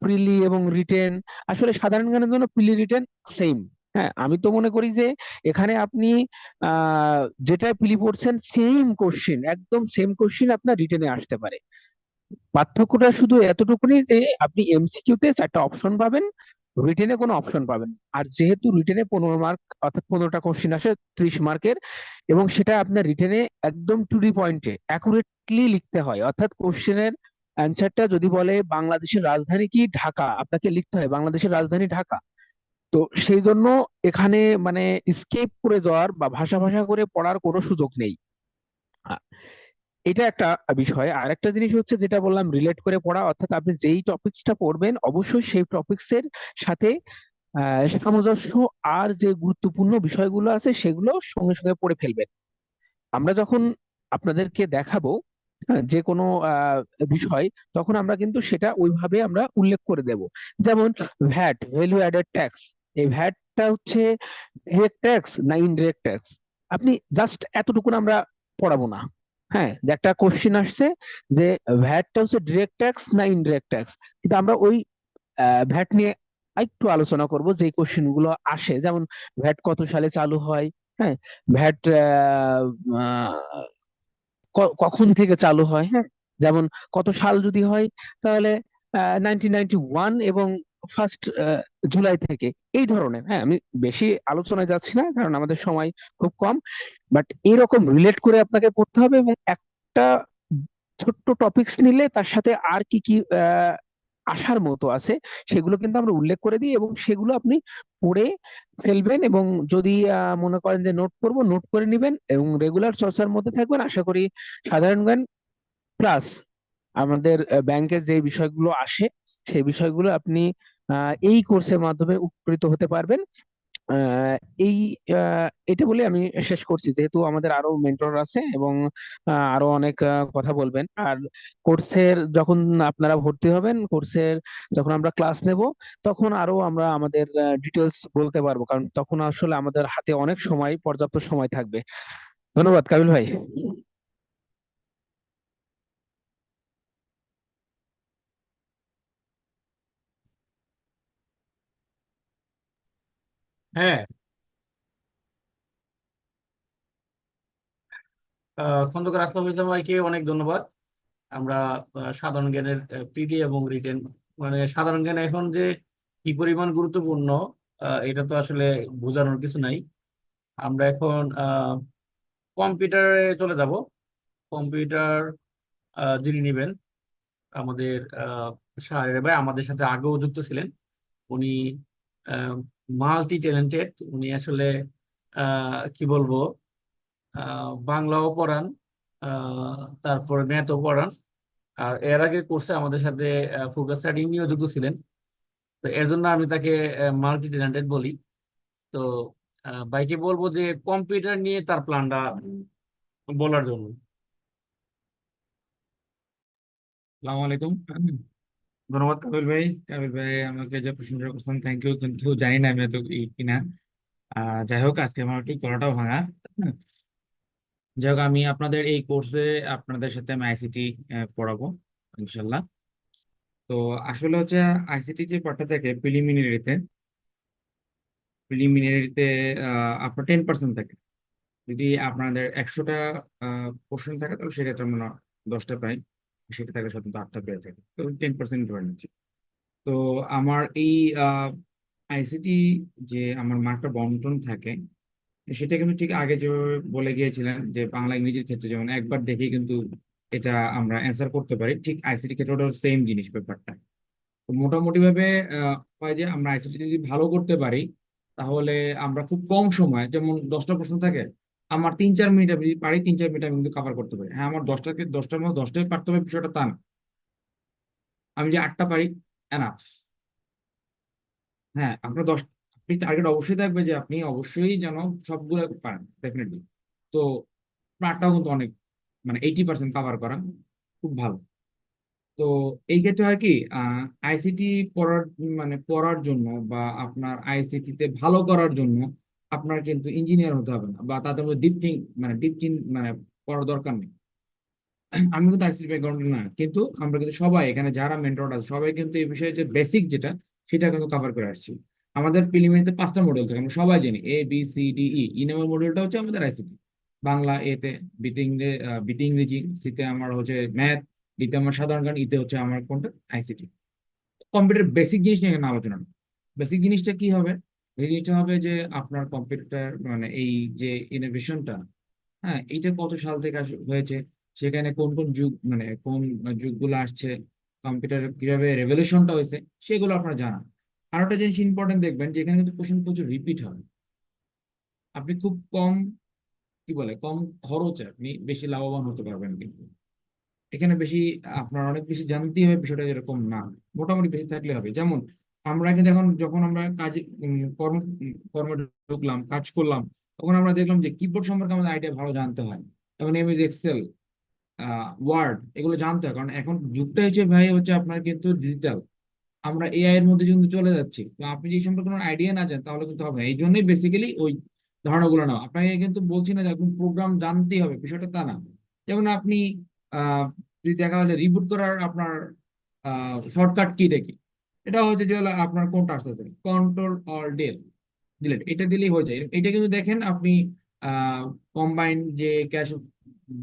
প্রিলি এবং রিটেন, আসলে সাধারণ জ্ঞানের জন্য প্রিলি রিটেন সেম। হ্যাঁ, আমি তো মনে করি যে এখানে আপনি যেটা প্রিলি পড়ছেন সেম কোশ্চিন, একদম সেম কোশ্চিন আপনার রিটেনে আসতে পারে। পার্থক্যটা শুধু এতটুকুনি যে আপনি এমসিকিউ তে 4টা অপশন পাবেন, রিটেনে কোনো অপশন পাবেন না। আর যেহেতু রিটেনে 15 মার্ক, অর্থাৎ 15টা কোশ্চিন আসে 30 মার্কের, এবং সেটা আপনার রিটেনে একদম টু দি পয়েন্টে অ্যাকুরেটলি লিখতে হয়। অর্থাৎ কোশ্চেনের অ্যান্সারটা যদি বলে বাংলাদেশের রাজধানী কি, ঢাকা, আপনাকে লিখতে হয় বাংলাদেশের রাজধানী ঢাকা। তো সেই জন্য এখানে মানে স্কেপ করে যাওয়ার বা ভাষা ভাষা করে পড়ার কোনো সুযোগ নেই। এটা একটা বিষয়। আর একটা জিনিস হচ্ছে যেটা বললাম, রিলেট করে পড়া, অর্থাৎ আপনি যেই টপিকসটা পড়বেন অবশ্যই সেই টপিকসের সাথে সামঞ্জস্য আর যে গুরুত্বপূর্ণ বিষয়গুলো আছে সেগুলো সঙ্গে সঙ্গে পড়ে ফেলবেন। আমরা যখন আপনাদেরকে দেখাবো যে কোনো বিষয়, তখন আমরা কিন্তু সেটা ওইভাবে আমরা উল্লেখ করে দেব। যেমন ভ্যাট, ভ্যালু অ্যাডেড ট্যাক্স, এই ভ্যাটটা হচ্ছে ডিরেক্ট ট্যাক্স না ইনডিরেক্ট ট্যাক্স, আপনি জাস্ট এতটুকু আমরা পড়াবো না। হ্যাঁ, যে একটা কোশ্চেন আসছে যে ভ্যাটটা হচ্ছে ডিরেক্ট ট্যাক্স না ইনডিরেক্ট ট্যাক্স, কিন্তু আমরা ওই ভ্যাট নিয়ে একটু আলোচনা করব। যে কোশ্চেন গুলো আসে, যেমন ভ্যাট কত সালে চালু হয়, হ্যাঁ, ভ্যাট কখন থেকে চালু হয়, হ্যাঁ, যেমন কত সাল যদি হয় তাহলে 1991 এবং 1 জুলাই থেকে, এই ধরনের। হ্যাঁ, আমি বেশি আলোচনায় যাচ্ছি না কারণ আমাদের সময় খুব কম, বাট এরকম রিলেট করে আপনাকে পড়তে হবে। এবং একটা ছোট্ট টপিকস নিলে তার সাথে আর কি কি আসার মতো আছে সেগুলো কিন্তু আমরা উল্লেখ করে দিই, এবং সেগুলো আপনি পড়ে ফেলবেন। এবং যদি মনে করেন যে নোট করব, নোট করে নেবেন এবং রেগুলার চর্চার মধ্যে থাকবেন। আশা করি সাধারণ জ্ঞান প্লাস আমাদের ব্যাংকের যে বিষয়গুলো আসে সেই বিষয়গুলো আপনি এই কোর্সের মাধ্যমে উপকৃত হতে পারবেন। আহ, এই এটা বলে আমি শেষ করছি, যেহেতু আমাদের আরো মেন্টর আছে এবং আরো অনেক কথা বলবেন। আর কোর্সের যখন আপনারা ভর্তি হবেন, কোর্সের যখন আমরা ক্লাস নেব, তখন আরো আমরা আমাদের ডিটেলস বলতে পারবো, কারণ তখন আসলে আমাদের হাতে অনেক সময়, পর্যাপ্ত সময় থাকবে। ধন্যবাদ কাবিল ভাই। হ্যাঁ, খন্দকার আসলাম ভাইকে অনেক ধন্যবাদ। আমরা সাধারণ জ্ঞানের প্রিলি এবং রিটেন, মানে সাধারণ জ্ঞান এখন যে কি পরিমাণ গুরুত্বপূর্ণ, এটা তো আসলে বোঝানোর কিছু নাই। আমরা এখন কম্পিউটারে চলে যাব। কম্পিউটার যিনি নেবেন, আমাদের শাহরিয়ার ভাই আমাদের সাথে আগেও যুক্ত ছিলেন। উনি মাল্টি ট্যালেন্টেড। উনি আসলে কি বলবো, বাংলাও পড়ান, তারপর ম্যাথও পড়ান। আর এর আগে কোর্সে আমাদের সাথে ফোকাস স্টাডি নিয়েও যুক্ত ছিলেন। তো এর জন্য আমি তাকে মাল্টি ট্যালেন্টেড বলি। তো ভাইকে বলবো যে কম্পিউটার নিয়ে তার প্ল্যানটা বলার জন্য। আসসালামু আলাইকুম। ধন্যবাদ কাবিল ভাই। কাবিল ভাই আমাকে যে প্রশংসা করছেন, থ্যাংক ইউ। কিন্তু জানি না আমি এত কিনা। যাই হোক, আজকে আমার একটু গলাটাও ভাঙা। হুম। যাই হোক, আমি আপনাদের এই কোর্সে আপনাদের সাথে আমি আইসিটি পড়াবো ইনশাল্লাহ। তো আসলে হচ্ছে আইসিটি যে পার্টটা থাকে প্রিলিমিনারিতে, প্রিলিমিনারিতে আপনার 10% থাকে। যদি আপনাদের 100টা কোশ্চেন থাকে তাহলে সেক্ষেত্রে আমরা 10টা পাই, সেটা থাকলে সাধারণত 8টা পেয়ে থাকে। তো 10% ধরে নিচ্ছি। তো আমার এই আইসিটি যে আমার মার্কটা বন্টন থাকে, সেটা কিন্তু ঠিক আগে যেভাবে বলে গিয়েছিলেন যে বাংলা ইংরেজির ক্ষেত্রে যেমন একবার দেখে কিন্তু এটা আমরা অ্যান্সার করতে পারি, ঠিক আইসিটি ক্ষেত্রে ওটা সেম জিনিস ব্যাপারটা। তো মোটামুটি ভাবে হয় যে আমরা আইসিটি যদি ভালো করতে পারি তাহলে আমরা খুব কম সময়, যেমন 10টা প্রশ্ন থাকে, আমার 3-4 মিনিট আমি যদি পারি, 3-4 মিনিট আমি কিন্তু কভার করতে পারি। হ্যাঁ, আমার 10টার মধ্যে 10টাই পারতে হবে বিষয়টা তা না, আমি যে 8টা পারি এনাফ। হ্যাঁ, আপনার আপনি টার্গেট অবশ্যই থাকবে যে আপনি অবশ্যই যেন সবগুলো পারেন ডেফিনেটলি। তো আপনারটাও কিন্তু অনেক, মানে 80% কাভার করা খুব ভালো। তো এই ক্ষেত্রে হয় কি, আইসিটি পড়ার, মানে পড়ার জন্য বা আপনার আইসিটি তে ভালো করার জন্য আপনার কিন্তু ইঞ্জিনিয়ার হতে হবে না, বা তাদের মধ্যে ডিপ থিঙ্ক মানে পড়ার দরকার নেই। আমি কিন্তু আইসিটি ব্যাকগ্রাউন্ড না, কিন্তু আমরা কিন্তু সবাই এখানে যারা মেন্টর আছে সবাই কিন্তু এই বিষয়ে যে বেসিক যেটা, সেটা কিন্তু কভার করে আসছি। আমাদের প্রিলিমিনারিতে 5টা মডেল থাকে, আমরা সবাই জানি A B C D E। নম্বর মডেলটা হচ্ছে আমাদের আইসিটি। বাংলা এতে, বিতে ইংরেজি, সিতে আমার হচ্ছে ম্যাথ, ডিতে আমার সাধারণ জ্ঞান, ইতে হচ্ছে আমার কোনটা আইসিটি। কম্পিউটার বেসিক জিনিস নিয়ে এখানে আলোচনা। বেসিক জিনিসটা কি হবে? এই জিনিসটা হবে যে আপনার কম্পিউটার, মানে এই যে ইনোভেশনটা, হ্যাঁ, এটা কত সাল থেকে হয়েছে, সেখানে কোন কোন যুগ, মানে কোন যুগগুলো আসছে, কম্পিউটার কিভাবে রেভলিউশনটা হয়েছে, সেগুলো আপনার জানা। আর একটা জিনিস ইম্পর্টেন্ট দেখবেন যে এখানে কিন্তু কোশ্চেন প্রচুর রিপিট হবে। আপনি খুব কম কি বলে কম খরচে আপনি বেশি লাভবান হতে পারবেন। কিন্তু এখানে বেশি আপনার অনেক বেশি জানতেই হবে বিষয়টা, এরকম না, মোটামুটি বেশি থাকলে হবে। যেমন আমরা কিন্তু এখন যখন আমরা কাজে কর্মে ঢুকলাম, কাজ করলাম, তখন আমরা দেখলাম যে কিবোর্ড সম্পর্কে আমাদের আইডিয়া ভালো জানতে হয়, এবং এমএস এক্সেল, ওয়ার্ড, এগুলো জানতে হয়। কারণ এখন যুগটা হচ্ছে ভাই হচ্ছে আপনার কিন্তু ডিজিটাল, আমরা এআই এর মধ্যে কিন্তু চলে যাচ্ছি। তো আপনি যদি এই সম্পর্কে কোনো আইডিয়া না জানেন তাহলে কিন্তু হবে না। এই জন্যই বেসিক্যালি ওই ধারণাগুলো না, আপনাকে কিন্তু বলছি না যে এখন প্রোগ্রাম জানতেই হবে, বিষয়টা তা না। যেমন আপনি আহ যদি দেখা হলে রিবুট করার আপনার শর্টকাট কি দেখি, এটা হচ্ছে যে হলো আপনার কোনটা আসতেছে, কন্ট্রোল অল ডিলেট, এটা দিলেই হয়ে যায়। এটা কিন্তু দেখেন আপনি কম্বাইন যে ক্যাশ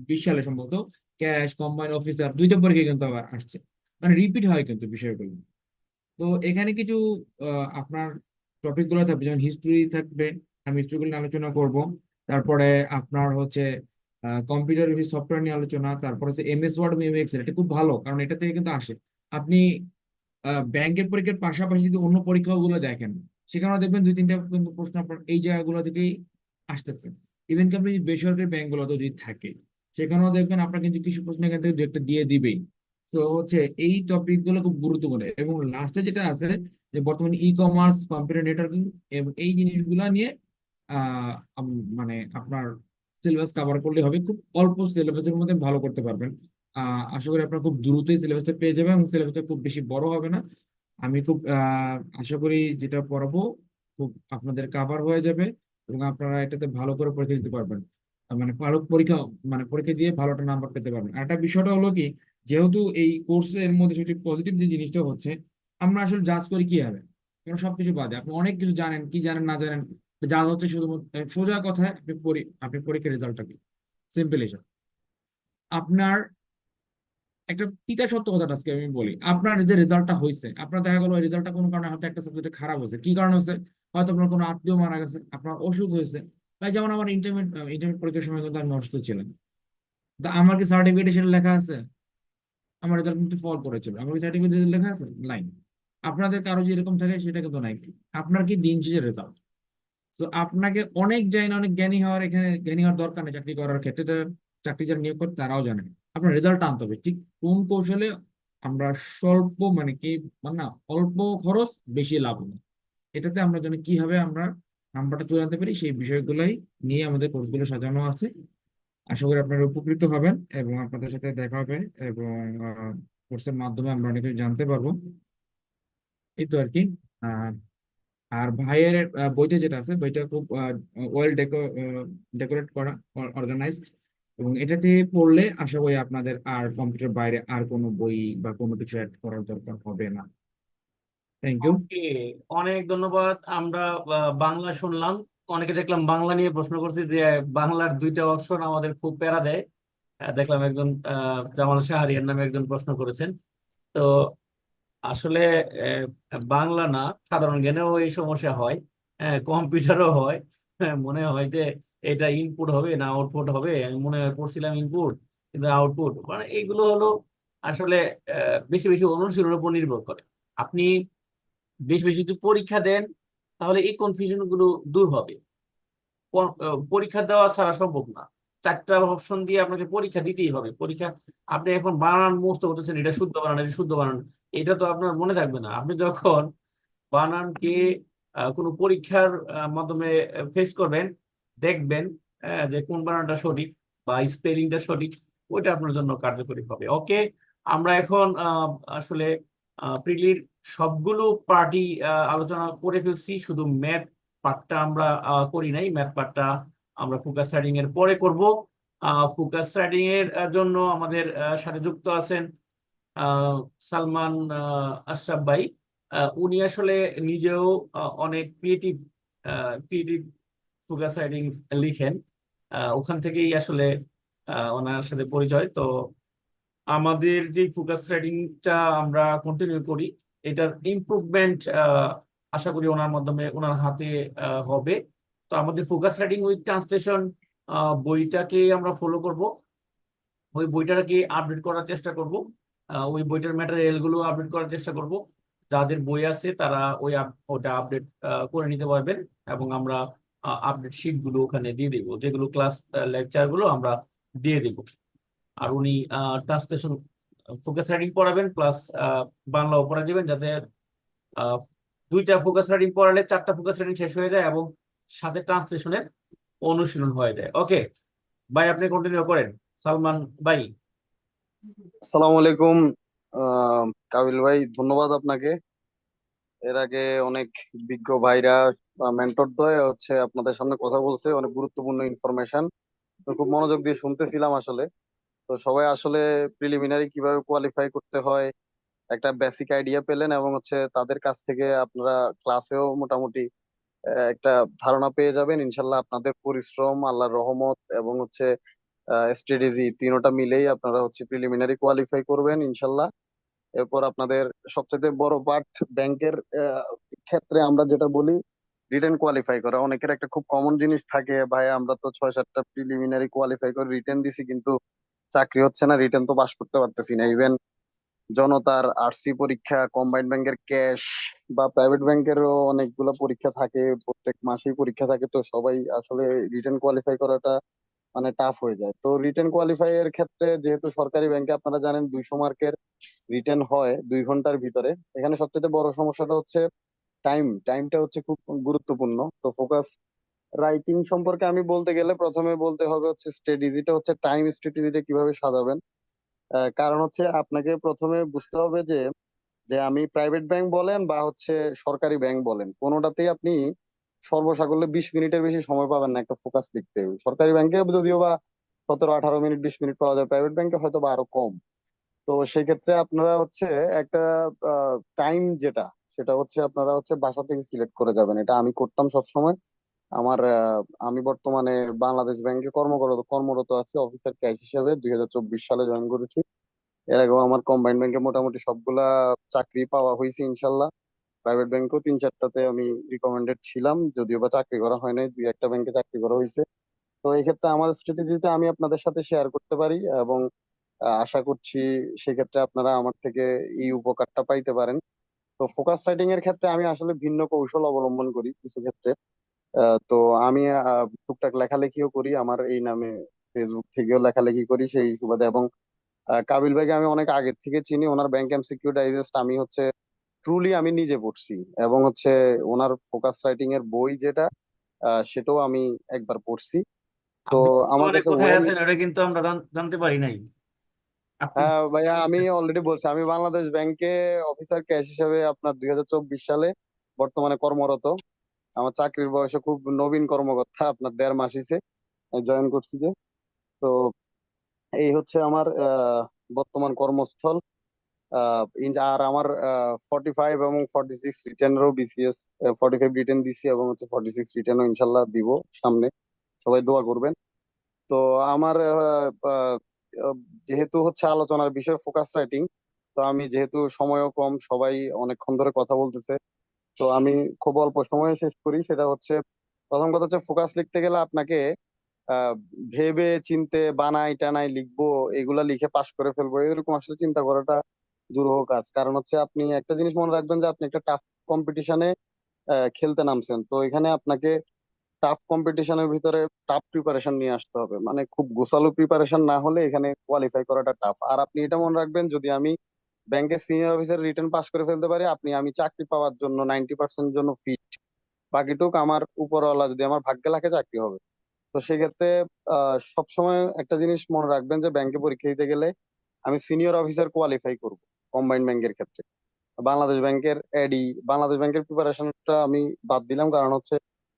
20 সালে সম্ভবত ক্যাশ কম্বাইন অফিসার দুইটা পরীক্ষা কিন্তু আবার আসছে, মানে রিপিট হয় কিন্তু বিষয়গুলো। তো এখানে কিছু আপনার টপিক গুলো থাকবে, যেমন হিস্ট্রি থাকবে, আমি হিস্ট্রি গুলো নিয়ে আলোচনা করব। তারপরে আপনার হচ্ছে কম্পিউটার সফটওয়্যার নিয়ে আলোচনা, তারপর হচ্ছে এমএস ওয়ার্ড এবং এমএস এক্সেল। এটা খুব ভালো, কারণ এটা থেকে কিন্তু আসে। আপনি ব্যাংকের পরীক্ষার পাশাপাশি যদি অন্য পরীক্ষাগুলো দেখেন, সেখানেও দেখবেন 2-3টা কিন্তু প্রশ্ন আপনার এই জায়গাগুলো থেকেই আসতেছে। ইভেন কি আপনি বেসরকারি ব্যাংকগুলোতে যদি থাকে, সেখানেও দেখবেন আপনার কিন্তু কিছু প্রশ্ন এখান থেকে 2-একটা দিয়ে দিবেই। তো হচ্ছে এই টপিক গুলো খুব গুরুত্বপূর্ণ। এবং লাস্টে যেটা আছে যে বর্তমানে ই কমার্স, কম্পিউটার নেটওয়ার্কিং এবং এই জিনিসগুলো নিয়ে মানে আপনার সিলেবাস কভার করলে হবে। খুব অল্প সিলেবাসের মধ্যে ভালো করতে পারবেন। আশা করি আপনার খুব দ্রুতই সিলেবাসটা পেয়ে যাবেন, এবং সিলেবাসটা খুব বেশি বড় হবে না। আমি খুব আশা করি যেটা পড়াবো খুব আপনাদের কাভার হয়ে যাবে, এবং আপনারা এটাতে ভালো করে পরীক্ষা দিতে পারবেন। মানে ভালো পরীক্ষা, মানে পরীক্ষা দিয়ে ভালো একটা নাম্বার পেতে পারবেন। আর একটা বিষয়টা হলো কি, যেহেতু এই কোর্সের মধ্যে সবচেয়ে পজিটিভ যে জিনিসটা হচ্ছে, আমরা আসলে জাজ করি কি হবে, কারণ সবকিছু বাদে আপনি অনেক কিছু জানেন, কি জানেন না জানেন, যা হচ্ছে শুধুমাত্র সোজা কথায় আপনি পরীক্ষার রেজাল্টটা কি, সিম্পল হিসাব। আপনার একটা তিতা সত্য কথাটা আজকে আমি বলি, আপনার যে রেজাল্টটা হয়েছে, আপনার দেখা গেলো রেজাল্টটা কোনো কারণে হয়তো একটা সাবজেক্টে খারাপ হয়েছে, কি কারণে হয়েছে, হয়তো আপনার কোনো আত্মীয় মারা গেছে, আপনার অসুখ হয়েছে। তাই যেমন আমার ইন্টারমিডিয়েট পরীক্ষার সময় কিন্তু আমি অসুস্থ ছিলাম, তা আমার কি সার্টিফিকেটে সেটা লেখা আছে? আমার রেজাল্ট কিন্তু ফল করেছিল, আমার কি সার্টিফিকেট লেখা আছে? নাই। আপনাদের কারো যে এরকম থাকে সেটা কিন্তু নাই। আপনার কি দিন শেষে রেজাল্ট। তো আপনাকে অনেক জানি না, অনেক জ্ঞানী হওয়ার, এখানে জ্ঞানী হওয়ার দরকার নেই চাকরি করার ক্ষেত্রে। এটা চাকরি যারা নিয়োগ করে তারাও জানে, আপনার রেজাল্ট আনতে হবে ঠিক কোন কৌশলে আমরা স্বল্প মানে কি, মানে না, অল্প খরচ বেশি লাভ হবে, এটাতে আমরা যেন কিভাবে আমরা নাম্বারটা তুলে আনতে পারি, সেই বিষয়গুলোই নিয়ে আমাদের কোর্সগুলো সাজানো আছে। আশা করি আপনারা উপকৃত হবেন এবং আপনাদের সাথে দেখা হবে, এবং কোর্সের মাধ্যমে আমরা অনেক কিছু জানতে পারবো। এই তো আর কি। আহ, আর ভাইয়ের বইটা যেটা আছে, বইটা খুব ওয়েল ডেকোরেট করা, অর্গানাইজড, এবং এটাতে পড়লে আশা করি আপনাদের আর কম্পিউটার বাইরে আর কোনো বই বা কোনো কিছু অ্যাড করার দরকার হবে না। Thank you. ওকে, অনেক ধন্যবাদ। আমরা বাংলা শুনলাম, অনেকে দেখলাম বাংলা নিয়ে প্রশ্ন করছে যে বাংলার 2টা অপশন আমাদের খুব প্যারা দেয়। দেখলাম একজন জামাল শাহরিয়ার নামে একজন প্রশ্ন করেছেন। তো আসলে বাংলা না, সাধারণ জ্ঞানেও এই সমস্যা হয়, কম্পিউটারও হয়। মনে হয় যে এটা ইনপুট হবে না আউটপুট হবে, আমি মনে হয় পড়ছিলাম ইনপুট কিন্তু আউটপুট, মানে এগুলো হলো আসলে বেশি বেশি অনুশীলনের উপর নির্ভর করে। আপনি বেশি বেশি যদি পরীক্ষা দেন তাহলে এই কনফিউশন গুলো দূর হবে। পরীক্ষা দেওয়া ছাড়া সম্ভব না, 4টা অপশন দিয়ে আপনাকে পরীক্ষা দিতেই হবে। পরীক্ষা আপনি এখন বানান মুখস্থ করতেছেন, এটা শুদ্ধ বানান, এটা শুদ্ধ বানান, এটা তো আপনার মনে থাকবে না। আপনি যখন বানানকে কোনো পরীক্ষার মাধ্যমে ফেস করবেন, দেখবেন যে কোন বানানটা সঠিক বা স্পেলিংটা সঠিক, ওইটা আপনার জন্য কার্যকরী হবে। ওকে, আমরা এখন আসলে প্রিলির সবগুলো পার্টি আলোচনা করে ফেলছি, শুধু ম্যাথ পার্টটা আমরা করি নাই। ম্যাথ পার্টটা আমরা ফোকাস রাইডিং এর পরে করব। ফোকাস রাইডিং এর জন্য আমাদের সাথে যুক্ত আছেন সালমান আশরাফ ভাই। উনি আসলে নিজেও অনেক ক্রিয়েটিভ ক্রিয়েটিভ ফোকাস রাইটিং লিখেন। ওখান থেকেই আসলে ওনার সাথে পরিচয়। তো আমাদের যে ফোকাস রাইটিংটা আমরা কন্টিনিউ করি, এটার ইমপ্রুভমেন্ট আশা করি ওনার মাধ্যমে ওনার হাতে হবে। তো আমাদের ফোকাস রাইটিং উইথ ট্রান্সলেশন বইটাকে আমরা ফলো করব, ওই বইটাকে আপডেট করার চেষ্টা করব, ওই বইটার ম্যাটেরিয়াল গুলো আপডেট করার চেষ্টা করব। যাদের বই আছে তারা ওটা আপডেট করে নিতে পারবেন, এবং আমরা আপডেট শিট গুলো ওখানে দিয়ে দিব, যেগুলো ক্লাস লেকচার গুলো আমরা দিয়ে দিব। আর উনি ট্রান্সলেশন ফোকাস রাইটিং পড়াবেন, প্লাস বাংলাও পড়া দিবেন, যাতে আহ, দুইটা ফোকাস রাইটিং পড়ালে চারটা ফোকাস রাইটিং শেষ হয়ে যায় এবং সাথে ট্রান্সলেশনের অনুশীলন হয়ে যায়। ওকে ভাই, আপনি কন্টিনিউ করেন। সালমান ভাই। আসসালামু আলাইকুম। কাবিল ভাই, ধন্যবাদ আপনাকে। এর আগে অনেক বিজ্ঞ ভাইরা মেন্টরদ্বয় হচ্ছে আপনাদের সামনে কথা বলছে, অনেক গুরুত্বপূর্ণ ইনফরমেশন খুব মনোযোগ দিয়ে শুনতেছিলাম আসলে। তো সবাই আসলে প্রিলিমিনারি কিভাবে কোয়ালিফাই করতে হয় একটা বেসিক আইডিয়া পেলেন, এবং হচ্ছে তাদের কাছ থেকে আপনারা ক্লাসেও মোটামুটি একটা ধারণা পেয়ে যাবেন ইনশাল্লাহ। আপনাদের পরিশ্রম, আল্লাহর রহমত এবং হচ্ছে স্ট্র্যাটেজি, তিনোটা মিলেই আপনারা হচ্ছে প্রিলিমিনারি কোয়ালিফাই করবেন ইনশাল্লাহ। এরপর আপনাদের সবচেয়ে বড় পার্ট ব্যাংকের ক্ষেত্রে আমরা যেটা বলি রিটেন কোয়ালিফাই করা। অনেকের একটা খুব কমন জিনিস থাকে, ভাই আমরা তো 6-7টা প্রিলিমিনারি কোয়ালিফাই করে রিটেন দিছি, কিন্তু চাকরি হচ্ছে না, রিটেন তো পাস করতে পারতেছি না। ইভেন জনতার আরসি পরীক্ষা, কম্বাইন্ড ব্যাংকের ক্যাশ বা প্রাইভেট ব্যাংকেরও অনেকগুলো পরীক্ষা থাকে, প্রত্যেক মাসেই পরীক্ষা থাকে। তো সবাই আসলে রিটেন কোয়ালিফাই করাটা মানে টাফ হয়ে যায়। তো রিটেন কোয়ালিফাই এর ক্ষেত্রে যেহেতু সরকারি ব্যাংকে আপনারা জানেন 200 মার্কের রিটেন হয় 2 ঘন্টার ভিতরে, এখানে সবচেয়ে বড় সমস্যাটা হচ্ছে টাইমটা হচ্ছে খুব গুরুত্বপূর্ণ। তো ফোকাস রাইটিং সম্পর্কে আমি বলতে গেলে প্রথমে বলতে হবে হচ্ছে স্ট্র্যাটেজিটা, হচ্ছে টাইম স্ট্র্যাটেজিটা কিভাবে সাজাবেন। কারণ হচ্ছে আপনাকে প্রথমে বুঝতে হবে যে যে আমি প্রাইভেট ব্যাংক বলেন বা হচ্ছে সরকারি ব্যাংক বলেন, কোনোটাতেই আপনি সর্বসাকুল্যে 20 মিনিটের বেশি সময় পাবেন না একটা ফোকাস লিখতে। সরকারি ব্যাংকে যদিও বা 17-18 মিনিট 20 মিনিট পাওয়া যায়, প্রাইভেট ব্যাংকে হয়তো বা আরো কম। তো সেই ক্ষেত্রে আপনারা হচ্ছে একটা টাইম যেটা, সেটা হচ্ছে আপনারা হচ্ছে বাসা থেকে সিলেক্ট করে যাবেন। এটা আমি করতাম সবসময়। আমার আমি বর্তমানে বাংলাদেশ ব্যাংকে কর্মরত আছি অফিসার ক্যাশ হিসেবে, 2024 সালে জয়েন করেছি। এর আগেও আমার কম্বাইন্ড ব্যাংকে মোটামুটি সবগুলা চাকরি পাওয়া হয়েছে ইনশাল্লাহ। প্রাইভেট ব্যাংকেও 3-4টাতে আমি রিকমেন্ডেড ছিলাম, যদিও বা চাকরি করা হয় নাই, 2-1টা ব্যাংকে চাকরি করা হয়েছে। তো এই ক্ষেত্রে আমার স্ট্র্যাটেজিতে আমি আপনাদের সাথে শেয়ার করতে পারি, এবং আশা করছি সেক্ষেত্রে আপনারা আমার থেকে এই উপকারটা পাইতে পারেন। তো ফোকাস রাইটিং এর ক্ষেত্রে আমি আসলে ভিন্ন কৌশল অবলম্বন করি কিছু ক্ষেত্রে। তো আমি টুকটাক লেখালেখিও করি আমার এই নামে, ফেসবুক থেকেও লেখালেখি করি সেই সুবাদে। এবং কাবিল ভাইকে আমি অনেক আগে থেকে চিনি, ওনার ব্যাংক এমসিকিউ ডাইজেস্ট আমি হচ্ছে ট্রুলি আমি নিজে পড়ছি, এবং হচ্ছে ওনার ফোকাস রাইটিং এর বই যেটা সেটাও আমি একবার পড়ছি। তো আপনি আমার বর্তমানে কাছে কোথায় ওয়েল, আছেন এটা কিন্তু আমরা জানতে পারি নাই। আপনি হ্যাঁ ভাইয়া আমি অলরেডি বলছি, আমি বাংলাদেশ ব্যাংকে অফিসার ক্যাশ হিসেবে আপনার 2024 সালে বর্তমানে কর্মরত। আমার চাকরির বয়সে খুব নবীন কর্মকর্তা, আপনার 1.5 মাস হইছে জয়েন করছি যে। তো এই হচ্ছে আমার বর্তমান কর্মস্থল। আর আমার 45 এবং 46 রিটেনেরও বিসিএস, 45 রিটেন দিছি এবং হচ্ছে 46 রিটেনও ইনশাল্লাহ দিব সামনে, সবাই দোয়া করবেন। তো আমার আহ, যেহেতু হচ্ছে আলোচনার বিষয় ফোকাস রাইটিং, তো আমি যেহেতু সময়ও কম, সবাই অনেকক্ষণ ধরে কথা বলতেছে, তো আমি খুব অল্প সময়ে শেষ করি। সেটা হচ্ছে প্রথম কথা হচ্ছে ফোকাস লিখতে গেলে আপনাকে আহ ভেবে চিনতে বানাই টানাই লিখবো, এগুলা লিখে পাশ করে ফেলবো, এরকম আসলে চিন্তা করাটা দুরূহ কাজ। কারণ হচ্ছে আপনি একটা জিনিস মনে রাখবেন যে আপনি একটা টাফ কম্পিটিশনে খেলতে নামছেন। তো এখানে আপনাকে টাফ কম্পিটিশনের ভিতরে টাফ প্রিপারেশন নিয়ে আসতে হবে, মানে খুব গোছালো প্রিপারেশন না হলে এখানে কোয়ালিফাই করাটা টাফ। আর আপনি এটা মনে রাখবেন, যদি আমি ব্যাংকের সিনিয়র অফিসার রিটেন পাস করে ফেলতে পারি, আমি চাকরি পাওয়ার জন্য 90% জন্য ফিট, বাকিটুক আমার উপরওয়ালা যদি আমার ভাগ্যে লাগে চাকরি হবে। তো সেক্ষেত্রে সবসময় একটা জিনিস মনে রাখবেন যে ব্যাংকে পরীক্ষা দিতে গেলে আমি সিনিয়র অফিসার কোয়ালিফাই করব কম্বাইন্ড ব্যাংকের ক্ষেত্রে। বাংলাদেশ ব্যাংকের এডি, বাংলাদেশ ব্যাংকের প্রিপারেশনটা আমি বাদ দিলাম, কারণ হচ্ছে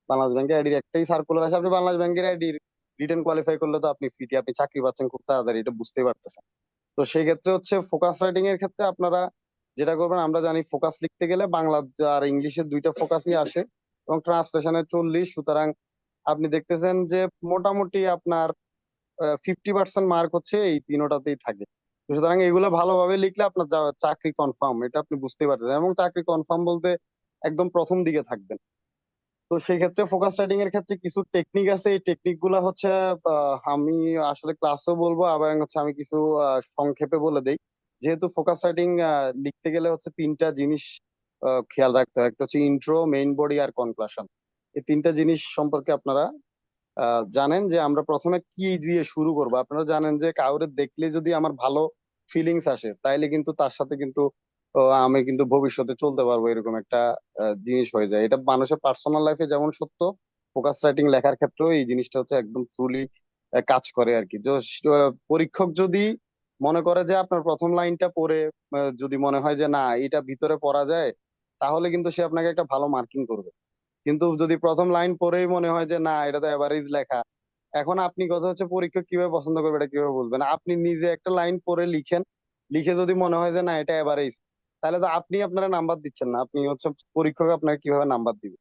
বাংলাদেশ ব্যাংকের এডির একটাই সার্কুলার আছে, আপনি বাংলাদেশ ব্যাংকের এডির রিটেন কোয়ালিফাই করলে তো আপনি ফিটি, আপনি চাকরি পাচ্ছেন খুব তাড়াতাড়ি, এটা বুঝতেই পারতেছেন। তো সেই ক্ষেত্রে হচ্ছে ফোকাস রাইটিং এর ক্ষেত্রে আপনারা যেটা করবেন, আমরা জানি ফোকাস লিখতে গেলে বাংলা আর ইংলিশের 2টা ফোকাসই আসে এবং ট্রান্সলেশনে 40। সুতরাং আপনি দেখতেছেন যে মোটামুটি আপনার 50% মার্ক হচ্ছে এই তিনোটাতেই থাকে। তো সুতরাং এগুলো ভালোভাবে লিখলে আপনার চাকরি কনফার্ম, এটা আপনি বুঝতেই পারতেছেন। এবং চাকরি কনফার্ম বলতে একদম প্রথম দিকে থাকবেন। তো সেই ক্ষেত্রে ফোকাস রাইটিং এর ক্ষেত্রে কিছু টেকনিক আছে, এই টেকনিক গুলা হচ্ছে আমি আসলে ক্লাসও বলবো, আবার হচ্ছে আমি কিছু সংক্ষেপে বলে দেই। যেহেতু ফোকাস রাইটিং লিখতে গেলে হচ্ছে 3টা জিনিস খেয়াল রাখতে হয়, একটা হচ্ছে ইন্ট্রো, মেইন বডি আর কনক্লাশন। এই তিনটা জিনিস সম্পর্কে আপনারা জানেন যে আমরা প্রথমে কি দিয়ে শুরু করব। আপনারা জানেন যে কাউরে দেখলে যদি আমার ভালো ফিলিংস আসে তাইলে কিন্তু তার সাথে কিন্তু আমি কিন্তু ভবিষ্যতে চলতে পারবো, এরকম একটা জিনিস হয়ে যায়। এটা মানুষের পার্সোনাল লাইফে যেমন সত্য, ফোকাস রাইটিং লেখার ক্ষেত্রেও এই জিনিসটা হচ্ছে একদম ট্রুলি কাজ করে আর কি। পরীক্ষক যদি মনে করে যে আপনার প্রথম লাইনটা পড়ে যদি মনে হয় যে না এটা ভিতরে পড়া যায়, তাহলে কিন্তু সে আপনাকে একটা ভালো মার্কিং করবে। কিন্তু যদি প্রথম লাইন পড়েই মনে হয় যে না এটা তো এভারেজ লেখা, এখন আপনি কথা হচ্ছে পরীক্ষক কিভাবে পছন্দ করবে এটা কিভাবে বুঝবেন? আপনি নিজে একটা লাইন পড়ে লিখেন, লিখে যদি মনে হয় যে না এটা এভারেজ, তাহলে তো আপনি আপনারা নাম্বার দিচ্ছেন না, আপনি হচ্ছে পরীক্ষক আপনাকে কিভাবে নাম্বার দিবে?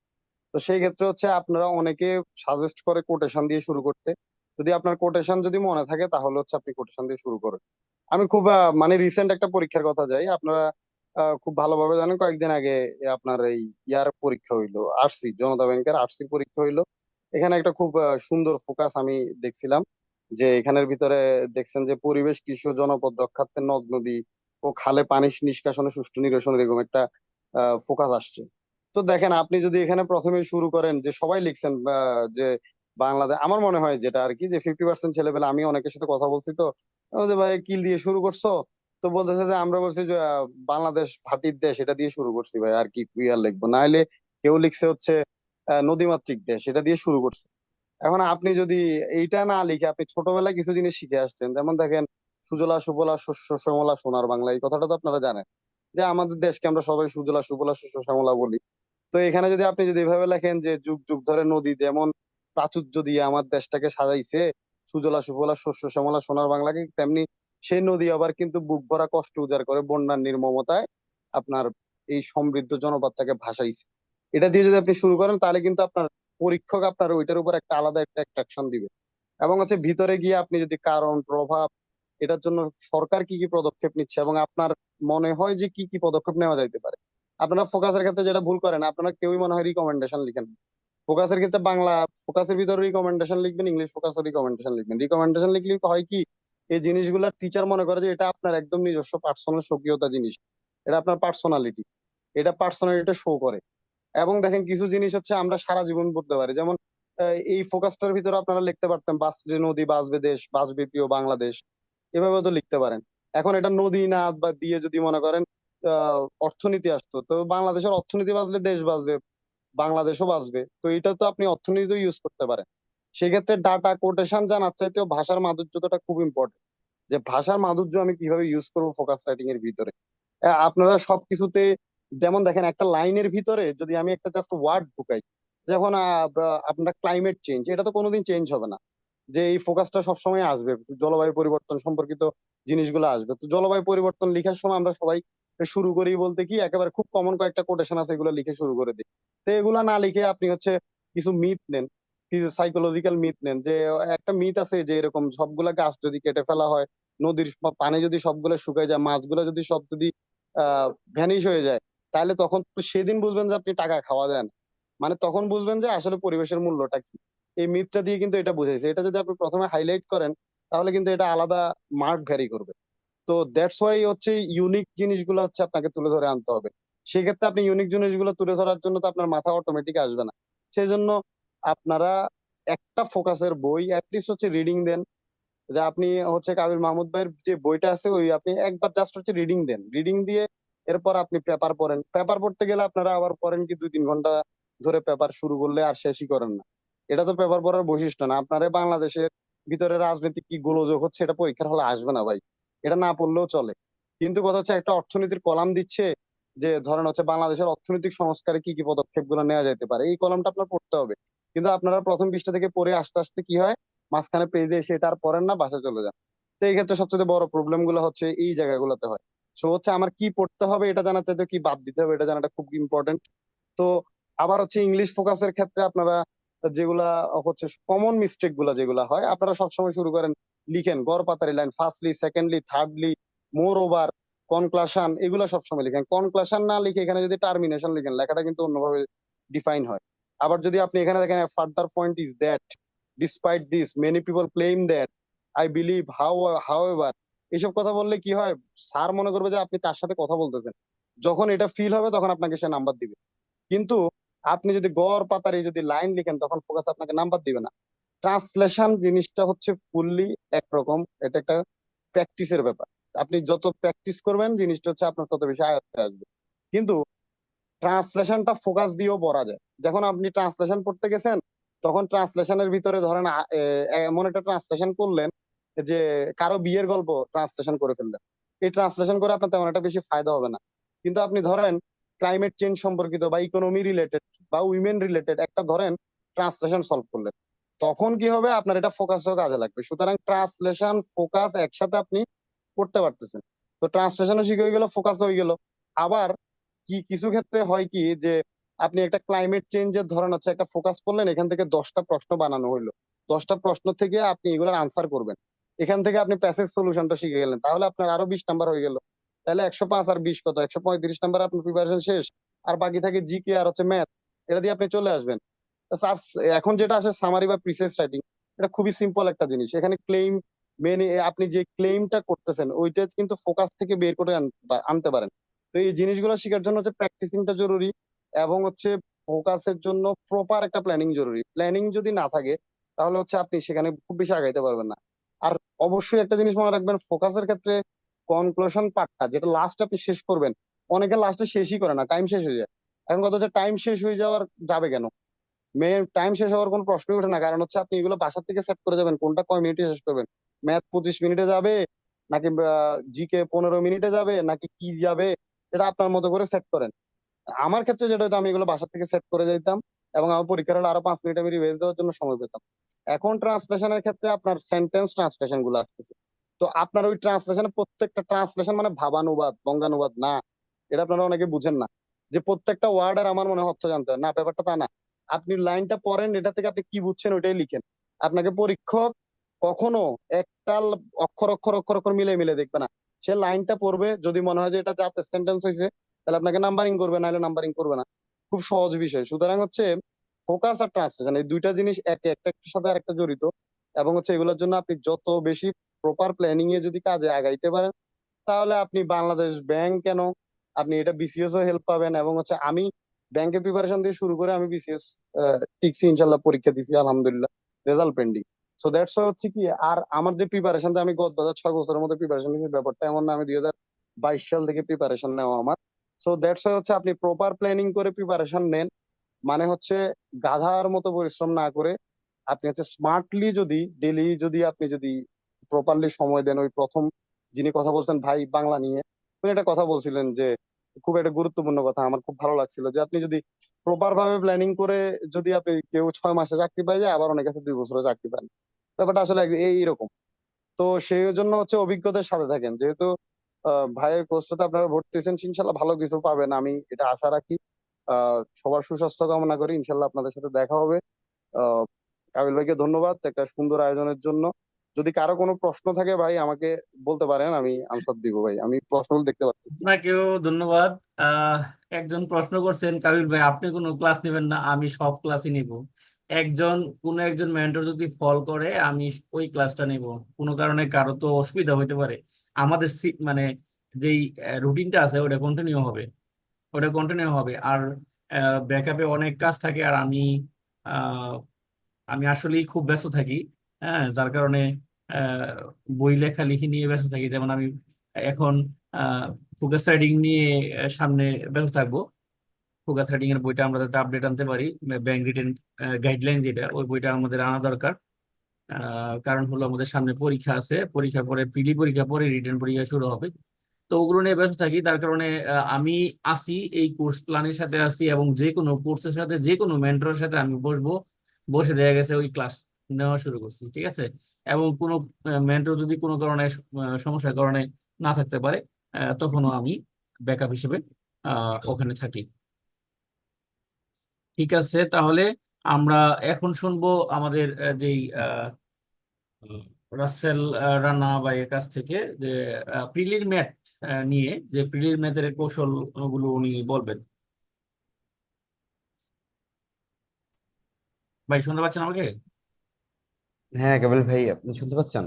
তো সেই ক্ষেত্রে হচ্ছে আপনারা অনেকে সাজেস্ট করে কোটেশন দিয়ে শুরু করতে। যদি আপনার কোটেশন যদি মনে থাকে তাহলে হচ্ছে আপনি কোটেশন দিয়ে শুরু করেন। আমি খুব মানে রিসেন্ট একটা পরীক্ষার কথা যাই, আপনারা খুব ভালোভাবে জানেন কয়েকদিন আগে আপনার এই ইয়ার পরীক্ষা হইলো, আরসি জনতা ব্যাংকের আরসি পরীক্ষা হইলো। এখানে একটা খুব সুন্দর ফোকাস আমি দেখছিলাম, যে এখানের ভিতরে দেখছেন যে পরিবেশ, কৃষি ও জনপদ রক্ষার্থে নদ নদী ও খালে পানি নিষ্কাশনে সুষ্ঠু নিরসনের এরকম একটা ফোকাস আসছে। তো দেখেন আপনি যদি এখানে প্রথমে শুরু করেন যে সবাই লিখছেন যে বাংলাদেশ, আমার মনে হয় যেটা আর কি যে 50% ছেলেপেলে, আমি অনেকের সাথে কথা বলছি তো, ও যে ভাই কিল দিয়ে শুরু করছো, তো বলতেছে যে আমরা বলছি যে বাংলাদেশ ভাটির দেশ এটা দিয়ে শুরু করছি ভাই, আর কি আর লিখবো? নাইলে কেউ লিখছে হচ্ছে নদীমাতৃক দেশ এটা দিয়ে শুরু করছে। এখন আপনি যদি এইটা না লিখে আপনি ছোটবেলায় কিছু জিনিস শিখে আসছেন, যেমন দেখেন সুজলা সুফলা শস্য শ্যামলা সোনার বাংলা, এই কথাটা তো আপনারা জানেন যে আমাদের দেশকে আমরা সবাই সুজলা সুফলা শস্য শ্যামলা বলি। তো এখানে যদি আপনি যদি এভাবে লেখেন যে যুগ যুগ ধরে নদী যেমন প্রাচুর্য দিয়ে আমার দেশটাকে সাজাইছে, সুজলা সুফলা শস্য শ্যামলা সোনার বাংলাকে তেমনি সেই নদী আবার কিন্তু বুক ভরা কষ্ট উজাড় করে বন্যার নির্মমতায় আপনার এই সমৃদ্ধ জনপদটাকে ভাসাইছে। এটা দিয়ে যদি আপনি শুরু করেন তাহলে কিন্তু আপনার পরীক্ষক আপনার ওইটার উপর একটা আলাদা একটা অ্যাট্রাকশন দিবে। এবং হচ্ছে ভিতরে গিয়ে আপনি যদি কারণ প্রভাব, এটার জন্য সরকার কি কি পদক্ষেপ নিচ্ছে এবং আপনার মনে হয় যে কি কি পদক্ষেপ নেওয়া যাইতে পারে। আপনারা ফোকাসের ক্ষেত্রে যেটা ভুল করেন, আপনারা কেউই মনে হয় রিকমেন্ডেশন লিখেন না। ফোকাসের ক্ষেত্রে বাংলা ফোকাসের ভিতরে রিকমেন্ডেশন লিখবেন, ইংলিশ ফোকাসের রিকমেন্ডেশন লিখবেন। রিকমেন্ডেশন লিখলে হয় কি, এই জিনিসগুলা টিচার মনে করে যে এটা আপনার একদম নিজস্ব পার্সোনাল স্বকীয়তা জিনিস, এটা আপনার পার্সোনালিটি, এটা পার্সোনালিটি শো করে। এবং দেখেন কিছু জিনিস হচ্ছে আমরা সারা জীবন পড়তে পারি, যেমন এই ফোকাসটার ভিতরে আপনারা লিখতে পারতেন বাঁচবে নদী, বাঁচবে দেশ, বাঁচবে প্রিয় বাংলাদেশ, এভাবে তো লিখতে পারেন। এখন এটা নদী না বা দিয়ে যদি মনে করেন অর্থনীতি আসতো, তো বাংলাদেশের অর্থনীতি বাঁচলে দেশ বাঁচবে, বাংলাদেশও বাঁচবে, তো এটা তো আপনি অর্থনীতিও ইউজ করতে পারেন। সেক্ষেত্রে ডাটা কোটেশন জানার চাইতেও ভাষার মাধুর্যটা খুব ইম্পর্টেন্ট, যে ভাষার মাধুর্য আমি কিভাবে ইউজ করবো ফোকাস রাইটিং এর ভিতরে। আপনারা সবকিছুতে যেমন দেখেন একটা লাইনের ভিতরে যদি আমি একটা জাস্ট ওয়ার্ড ঢুকাই, যেমন আপনার ক্লাইমেট চেঞ্জ, এটা তো কোনোদিন চেঞ্জ হবে না, যে এই ফোকাসটা সবসময় আসবে, জলবায়ু পরিবর্তন সম্পর্কিত জিনিসগুলো আসবে। তো জলবায়ু পরিবর্তন লেখার সময় আমরা সবাই শুরু করি বলতে কি একেবারে খুব কমন কয়েকটা কোটেশন আছে, এগুলো লিখে শুরু করে দিই। তো এগুলা না লিখে আপনি হচ্ছে কিছু মিথ নেন, কিছু সাইকোলজিক্যাল মিথ নেন, যে একটা মিথ আছে যে এরকম সবগুলা গাছ যদি কেটে ফেলা হয়, নদীর পানি যদি সবগুলো শুকিয়ে যায়, মাছগুলো যদি সব যদি ভ্যানিশ হয়ে যায়, তাহলে তখন তো সেদিন বুঝবেন যে আপনি টাকা খাওয়া যায় না, মানে তখন বুঝবেন যে আসলে পরিবেশের মূল্যটা কি। এই মিথটা দিয়ে কিন্তু এটা বুঝাইছে, এটা যদি আপনি প্রথমে হাইলাইট করেন তাহলে কিন্তু এটা আলাদা মার্ক ভ্যারি করবে। তো দ্যাটস ওয়াই হচ্ছে ইউনিক জিনিসগুলো হচ্ছে আপনাকে তুলে ধরে আনতে হবে। সেক্ষেত্রে আপনি ইউনিক জিনিসগুলো তুলে ধরার জন্য তো আপনার মাথা অটোমেটিক আসবে না। সেই জন্য আপনারা একটা ফোকাসের বই অ্যাটলিস্ট হচ্ছে রিডিং দেন, যে আপনি হচ্ছে কাবির মাহমুদ ভাইয়ের যে বইটা আছে ওই আপনি একবার জাস্ট হচ্ছে রিডিং দেন, রিডিং দিয়ে এরপর আপনি পেপার পড়েন। পেপার পড়তে গেলে আপনারা আবার পড়েন কি 2-3 ঘন্টা ধরে পেপার শুরু করলে আর শেষই করেন না। এটা তো পেপার পড়ার বৈশিষ্ট্য না। আপনারা বাংলাদেশের ভিতরে রাজনীতি কি গোলযোগ হচ্ছে এটা পরীক্ষার হলে আসবে না ভাই, এটা না পড়লেও চলে। কিন্তু কথা হচ্ছে একটা অর্থনীতির কলাম দিচ্ছে, যে ধরেন হচ্ছে বাংলাদেশের অর্থনৈতিক সংস্কারে কি কি পদক্ষেপ গুলো নেওয়া যেতে পারে, এই কলামটা আপনার পড়তে হবে। কিন্তু আপনারা প্রথম পৃষ্ঠা থেকে পড়ে আস্তে আস্তে কি হয়, মাঝখানে পেজে এসে এটা আর পড়েন না, বাসা চলে যান। তো এই ক্ষেত্রে সবচেয়ে বড় প্রবলেম গুলো হচ্ছে এই জায়গাগুলোতে হয়। সো হচ্ছে আমার কি পড়তে হবে এটা জানার চাইতে কি বাদ দিতে হবে এটা জানাটা খুব ইম্পর্টেন্ট। তো আবার হচ্ছে ইংলিশ ফোকাসের ক্ষেত্রে আপনারা যেগুলা হচ্ছে কমন মিস্টেক গুলা যেগুলা হয়, আপনারা সবসময় শুরু করেন লিখেন গড় পাতারি line, firstly, secondly, thirdly, moreover, conclusion, এগুলা সবসময় লিখেন। কনক্লাশন না লিখে এখানে যদি টার্মিনেশন লিখেন, লেখাটা কিন্তু অন্যভাবে ডিফাইন হয়। আবার যদি আপনি এখানে দেখেন further point is that despite this many people claim that I believe however, এইসব কথা বললে কি হয়, স্যার মনে করবে যে আপনি তার সাথে কথা বলতেছেন। যখন এটা ফিল হবে তখন আপনাকে সে নাম্বার দিবে। কিন্তু আপনি যদি গড় পাতারে যদি লাইন লিখেন তখন ফোকাস আপনাকে নাম্বার দিবে না। ট্রান্সলেশন জিনিসটা হচ্ছে ফুললি একরকম, এটা একটা প্র্যাকটিসের ব্যাপার। আপনি যত প্র্যাকটিস করবেন জিনিসটা হচ্ছে আপনার তত বেশি আয়ত্তে আসবে। কিন্তু ট্রান্সলেশনটা ফোকাস দিয়েও পড়া যায়। যখন আপনি ট্রান্সলেশন পড়তে গেছেন তখন ট্রান্সলেশনের ভিতরে ধরেন এমন একটা ট্রান্সলেশন করলেন যে কারো বিয়ের গল্প ট্রান্সলেশন করে ফেললেন, এই ট্রান্সলেশন করে আপনার তেমন একটা বেশি ফায়দা হবে না। কিন্তু আপনি ধরেন ক্লাইমেট চেঞ্জ সম্পর্কিত বা ইকোনমি রিলেটেড বা উইমেন রিলেটেড একটা ধরেন ট্রান্সলেশন সলভ করলেন, তখন কি হবে আপনার এটা ফোকাসও কাজে লাগবে। সুতরাং ট্রান্সলেশন ফোকাস একসাথে আপনি করতে পারতেছেন। তো ট্রান্সলেশনও শিখে হয়ে গেল, ফোকাস হয়ে গেল। আবার কি কিছু ক্ষেত্রে হয় কি যে আপনি একটা ক্লাইমেট চেঞ্জের ধরেন হচ্ছে একটা ফোকাস করলেন, এখান থেকে 10টা প্রশ্ন বানানো হইলো, 10টা প্রশ্ন থেকে আপনি এগুলোর আনসার করবেন, এখান থেকে আপনি প্যাসেজ সলিউশনটা শিখে গেলেন, তাহলে আপনার আরো 20 নাম্বার হয়ে গেল। তাহলে 105 আর 20 কত, 135 নাম্বার আপনার প্রিপারেশন শেষ। আর বাকি থাকে জিকে আর হচ্ছে ম্যাথ, এটা দিয়ে আপনি চলে আসবেন। এখন যেটা আসে সামারি বা প্রিসাইজ রাইটিং, এটা খুবই সিম্পল একটা জিনিস। এখানে ক্লেম মেন, আপনি যে ক্লেমটা করতেছেন ওইটা কিন্তু ফোকাস থেকে বের করে আনতে পারেন। তো এই জিনিসগুলো শেখার জন্য হচ্ছে প্র্যাকটিসিংটা জরুরি, এবং হচ্ছে ফোকাসের জন্য প্রপার একটা প্ল্যানিং জরুরি। প্ল্যানিং যদি না থাকে তাহলে হচ্ছে আপনি সেখানে খুব বেশি আগাইতে পারবেন না। আর অবশ্যই একটা জিনিস মনে রাখবেন, ফোকাসের ক্ষেত্রে কনক্লুশন পার্টটা যেটা লাস্ট আপনি শেষ করবেন, অনেকে লাস্টে শেষই করে না, টাইম শেষ হয়ে যায়। এখন কথা হচ্ছে টাইম শেষ হয়ে যাওয়ার যাবে কেন? মেন টাইম শেষ হওয়ার কোনো প্রশ্নই ওঠে না, কারণ হচ্ছে আপনি এগুলো বাসা থেকে সেট করে যাবেন কোনটা কয় মিনিটে শেষ করবেন। ম্যাথ 25 মিনিটে যাবে নাকি জিকে 15 মিনিটে যাবে নাকি কি যাবে, এটা আপনার মতো করে সেট করেন। আমার ক্ষেত্রে যেটা হতো আমি এগুলো বাসা থেকে সেট করে যেতাম, এবং আমার পরীক্ষার হলে আরো 5 মিনিট আমি রিভাইজ দেওয়ার জন্য সময় পেতাম। এখন ট্রান্সলেশনের ক্ষেত্রে আপনার সেন্টেন্স ট্রান্সলেশন গুলো আসতেছে, তো আপনার ওই ট্রান্সলেশনের প্রত্যেকটা ট্রান্সলেশন মানে ভাবানুবাদ বঙ্গানুবাদ না, এটা আপনারা অনেকে বুঝেন না, যে প্রত্যেকটা ওয়ার্ড আর আমার মনে হয় অর্থ জানতে হয় না, ব্যাপারটা তা না। আপনি লাইনটা পড়েন, এটা থেকে আপনি কি বুঝছেন ওইটাই লিখেন। আপনাকে পরীক্ষক কখনো একটা অক্ষর অক্ষর অক্ষর অক্ষর মিলে মিলে দেখবে না। সে লাইনটা পড়বে, যদি মনে হয় যে এটা জাতের সেন্টেন্স হয়েছে তাহলে আপনাকে নাম্বারিং করবে, নাহলে নাম্বারিং করবে না। খুব সহজ বিষয়। সুতরাং হচ্ছে ফোকাস আর ট্রান্সলেশন এই দুইটা জিনিস একটার সাথে আরেকটা জড়িত, এবং হচ্ছে এগুলোর জন্য আপনি যত বেশি প্রপার প্ল্যানিং এ যদি কাজে আগাইতে পারেন তাহলে আপনি বাংলাদেশ ব্যাংক কেন, আপনি এটা বিসিএস ও হেল্প পাবেন। এবং হচ্ছে আমি ব্যাংকের প্রিপারেশন দিয়ে শুরু করে আমি বিসিএস টিকছি, ইনশাল্লাহ পরীক্ষা দিছি আলহামদুলিল্লাহ, রেজাল্ট পেন্ডিং। সো দ্যাটস হচ্ছে কি, আর আমার যে প্রিপারেশন আমি গত 6 বছরের মধ্যে প্রিপারেশন নিয়েছি, ব্যাপারটা এমন না আমি 2022 সাল থেকে প্রিপারেশন নেওয়া আমার। সো দ্যাটস হচ্ছে আপনি প্রপার প্ল্যানিং করে প্রিপারেশন নেন, মানে হচ্ছে গাধার মতো পরিশ্রম না করে আপনি হচ্ছে স্মার্টলি যদি ডেলি যদি আপনি যদি প্রপারলি সময় দেন। ওই প্রথম যিনি কথা বলছেন ভাই বাংলা নিয়ে, উনি একটা কথা বলছিলেন যে খুব একটা গুরুত্বপূর্ণ কথা, আমার খুব ভালো লাগছিল, যে আপনি যদি প্রপার ভাবে প্ল্যানিং করে যদি আপনি কেউ 6 মাসে চাকরি পাই যায়, আবার অনেক কাছে 2 বছরে চাকরি পান, ব্যাপারটা আসলে এইরকম। তো সেই জন্য হচ্ছে অভিজ্ঞতার সাথে থাকেন, যেহেতু ভাইয়ের কোর্সটাতে আপনারা ভর্তি হয়েছেন, ইনশাল্লাহ ভালো কিছু পাবেন আমি এটা আশা রাখি। সবার সুস্বাস্থ্য কামনা করি, ইনশাল্লাহ আপনাদের সাথে দেখা হবে। আহ কাবিল ভাইকে ধন্যবাদ একটা সুন্দর আয়োজনের জন্য। যদি কারো কোনো প্রশ্ন থাকে ভাই আমাকে বলতে পারেন, আমি আনসার দিব ভাই, আমি প্রশ্নগুলো দেখতে পাচ্ছি। আপনাকেও ধন্যবাদ। আহ একজন প্রশ্ন করছেন, কাবিল ভাই আপনি কোনো ক্লাস নেবেন না, আমি সব ক্লাসই নিব। কোনো একজন মেন্টর যদি ফল করে আমি ওই ক্লাসটা নেব। কোনো কারণে কারো তো অসুবিধা হইতে পারে, আমাদের মানে যেই রুটিনটা আছে ওটা কন্টিনিউ হবে, আর ব্যাকআপে অনেক কাজ থাকে, আর আহ, আমি আসলেই খুব ব্যস্ত থাকি। হ্যাঁ, যার কারণে আহ, বই লেখালেখি নিয়ে ব্যস্ত থাকি। যেমন আমি এখন ফোকাস রাইটিং নিয়ে সামনে ব্যস্ত থাকবো। ফোকাস রাইটিং এর বইটা আমরা যাতে আপডেট আনতে পারি, ব্যাংক রিটেন গাইডলাইন যেটা, ওই বইটা আমাদের আনা দরকার। কারণ হলো আমাদের সামনে পরীক্ষা আছে, পরীক্ষার পরে প্রিলি পরীক্ষা পরে রিটেন পরীক্ষা শুরু হবে। তো ওগুলো নিয়ে ব্যস্ত থাকি, তার কারণে আমি আসি এই কোর্স প্ল্যানের সাথে আসি, এবং যে কোনো কোর্সের সাথে যে কোনো মেন্টরের সাথে আমি বসবো, বসে দেখা গেছে ওই ক্লাস নেওয়া শুরু করছি, ঠিক আছে। এবং কোনো মেন্টর যদি কোনো কারণে সমস্যার কারণে না থাকতে পারে, তখনও আমি ব্যাকআপ হিসেবে ওখানে থাকি। ঠিক আছে, তাহলে আমরা এখন শুনবো আমাদের যেই উম, রাসেল রানা ভাইয়ের কাছ থেকে, যে প্রিলির ম্যাথ নিয়ে, যে প্রিলির ম্যাথের কৌশল গুলো উনি বলবেন। ভাই শুনতে পাচ্ছেন আমাকে? হ্যাঁ কাবিল ভাই, আপনি শুনতে পাচ্ছেন?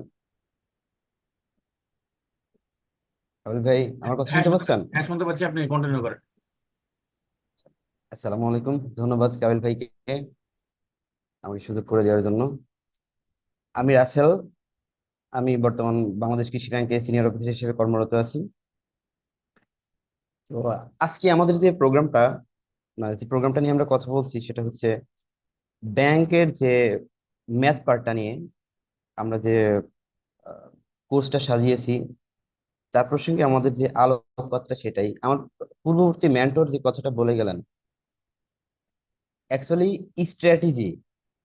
কাবিল ভাই, আমার কথা হ্যাঁ শুনতে শুনতে পাচ্ছেন? পাচ্ছি, হ্যাঁ শুনতে পাচ্ছি, আপনি কন্টিনিউ করেন। আসসালামু আলাইকুম, ধন্যবাদ কাবিল ভাইকে আমাকে সুযোগ করে দেওয়ার জন্য। আমি রাসেল। আমি বর্তমান বাংলাদেশ কৃষি ব্যাংকে সিনিয়র অফিসার হিসেবে কর্মরত আছি। তো আজকে আমাদের যে প্রোগ্রামটা, মানে যে প্রোগ্রামটা নিয়ে আমরা কথা বলছি, সেটা হচ্ছে ব্যাংকের যে ম্যাথ পার্টটা নিয়ে আমরা যে কোর্সটা সাজিয়েছি, তার প্রসঙ্গে আমাদের যে আলোকপাতটা সেটাই। আমার পূর্ববর্তী মেন্টর যে কথাটা বলে গেলেন, অ্যাকচুয়ালি স্ট্র্যাটেজি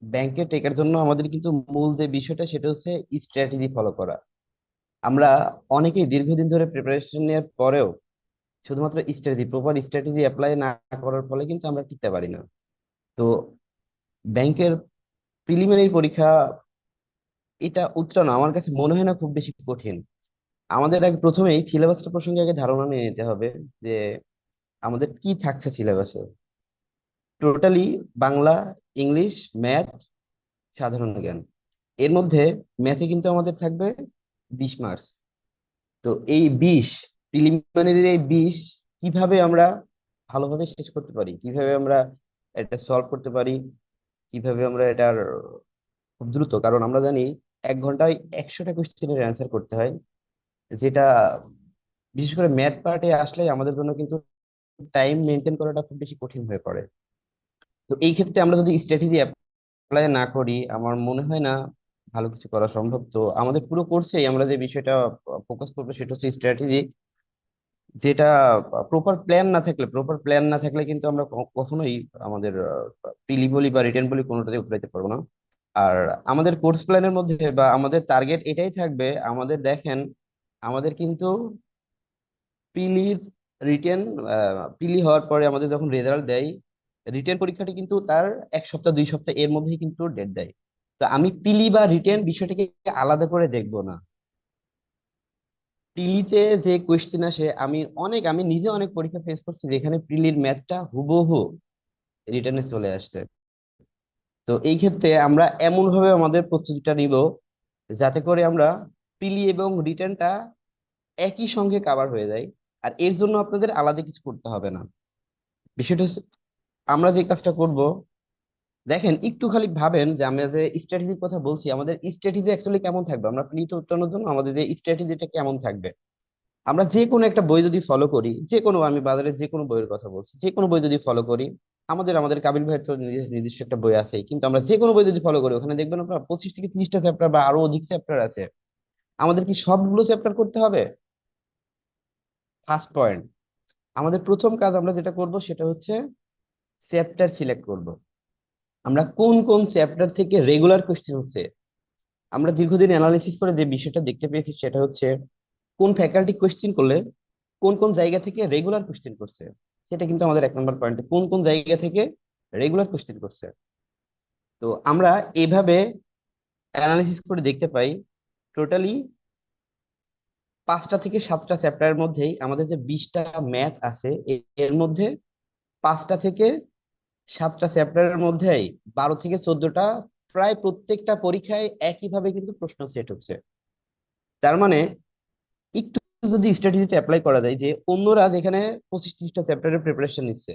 ব্যাংকে টেকার জন্য আমাদের কিন্তু মূল যে বিষয়টা সেটা হচ্ছে স্ট্র্যাটেজি ফলো করা। আমরা অনেকেই দীর্ঘদিন ধরে প্রিপারেশন নেওয়ার পরেও শুধুমাত্র স্ট্র্যাটেজি, প্রপার স্ট্র্যাটেজি অ্যাপ্লাই না করার ফলে কিন্তু আমরা টিকতে পারি না। তো ব্যাংকের প্রিলিমিনারি পরীক্ষা এটা উত্তরানো আমার কাছে মনে হয় না খুব বেশি কঠিন। আমাদের আগে প্রথমেই সিলেবাসটা প্রসঙ্গে আগে ধারণা নিয়ে নিতে হবে যে আমাদের কি থাকছে সিলেবাসে। টোটালি বাংলা, ইংলিশ, ম্যাথ, সাধারণ জ্ঞান। এর মধ্যে ম্যাথে কিন্তু আমাদের থাকবে 20 মার্কস। তো এই 20 প্রিলিমিনারি, এই 20 কিভাবে আমরা ভালোভাবে শেষ করতে পারি, কিভাবে আমরা এটা সলভ করতে পারি, কিভাবে আমরা এটার খুব দ্রুত, কারণ আমরা জানি 1 ঘন্টায় 100টা কোশ্চেনের অ্যান্সার করতে হয়, যেটা বিশেষ করে ম্যাথ পার্টে আসলে আমাদের জন্য কিন্তু টাইম মেনটেন করাটা খুব বেশি কঠিন হয়ে পড়ে। তো এই ক্ষেত্রে আমরা যদি স্ট্র্যাটেজি অ্যাপ্লাই না করি, আমার মনে হয় না ভালো কিছু করা সম্ভব। তো আমাদের পুরো কোর্সেই আমরা যে বিষয়টা ফোকাস করবো সেটা হচ্ছে স্ট্র্যাটেজি, যেটা প্রপার প্ল্যান না থাকলে কিন্তু আমরা কখনোই আমাদের প্রিলি বলি বা রিটেন বলি কোনোটাতে উতরাইতে পারবো না। আর আমাদের কোর্স প্ল্যানের মধ্যে বা আমাদের টার্গেট এটাই থাকবে, আমাদের দেখেন আমাদের কিন্তু প্রিলির রিটেন, প্রিলি হওয়ার পরে আমাদের যখন রেজাল্ট দেয়, রিটেন পরীক্ষাটি কিন্তু তার 1 সপ্তাহ 2 সপ্তাহ এর মধ্যেই কিন্তু ডেট দেয়। তো আমি প্রিলি বা রিটেন বিষয়টাকে আলাদা করে দেখবো না। প্রিলিতে যে কোয়েশ্চেন আসে, আমি নিজে অনেক পরীক্ষা ফেস করছি যেখানে প্রিলির ম্যাথটা হুবহু রিটেনে চলে আসছে। তো এই ক্ষেত্রে আমরা এমন ভাবে আমাদের প্রস্তুতিটা নিব যাতে করে আমরা প্রিলি এবং রিটেনটা একই সঙ্গে কাভার হয়ে যায়। আর এর জন্য আপনাদের আলাদা কিছু করতে হবে না। বিষয়টা হচ্ছে, আমরা যে কাজটা করব, দেখেন একটু খালি ভাবেন যে আমরা যে স্ট্র্যাটেজির কথা বলছি, আমাদের স্ট্র্যাটেজি অ্যাকচুয়ালি কেমন থাকবে, আমরা প্রিলিটা উত্তরণের জন্য আমাদের যে স্ট্র্যাটেজিটা কেমন থাকবে। আমরা যে কোনো একটা বই যদি ফলো করি, যে কোনো, আমি বাজারে যে কোনো বইয়ের কথা বলছি, যে কোনো বই যদি ফলো করি, আমাদের কাবিল ভাইয়ের তো নির্দিষ্ট একটা বই আছে, কিন্তু আমরা যে কোনো বই যদি ফলো করি ওখানে দেখবেন আপনার 25 থেকে 30টা চ্যাপ্টার বা আরো অধিক চ্যাপ্টার আছে। আমাদের কি সবগুলো চ্যাপ্টার করতে হবে? ফার্স্ট পয়েন্ট, আমাদের প্রথম কাজ আমরা যেটা করব সেটা হচ্ছে চ্যাপ্টার সিলেক্ট করব। আমরা কোন কোন চ্যাপ্টার থেকে রেগুলার কোশ্চেন হচ্ছে, আমরা দীর্ঘদিন অ্যানালিসিস করে যে বিষয়টা দেখতে পেয়েছি সেটা হচ্ছে কোন ফ্যাকাল্টি কোশ্চেন করলে কোন কোন জায়গা থেকে রেগুলার কোশ্চেন করছে। সেটা কিন্তু আমাদের 1 নম্বর পয়েন্ট, কোন কোন জায়গা থেকে রেগুলার কোশ্চেন করছে। তো আমরা এইভাবে অ্যানালিসিস করে দেখতে পাই টোটালি 5টা থেকে 7টা চ্যাপ্টারের মধ্যেই আমাদের যে 20টা ম্যাথ আছে, এর মধ্যে 5টা থেকে 7টা চ্যাপ্টারের মধ্যেই 12 থেকে 14টা প্রায় প্রত্যেকটা পরীক্ষায় একইভাবে কিন্তু প্রশ্ন সেট হচ্ছে। তার মানে একটু যদি স্ট্র্যাটেজিটা অ্যাপ্লাই করা যায়, যে অন্যরা যেখানে 25-30টা চ্যাপ্টারের প্রিপারেশন নিচ্ছে,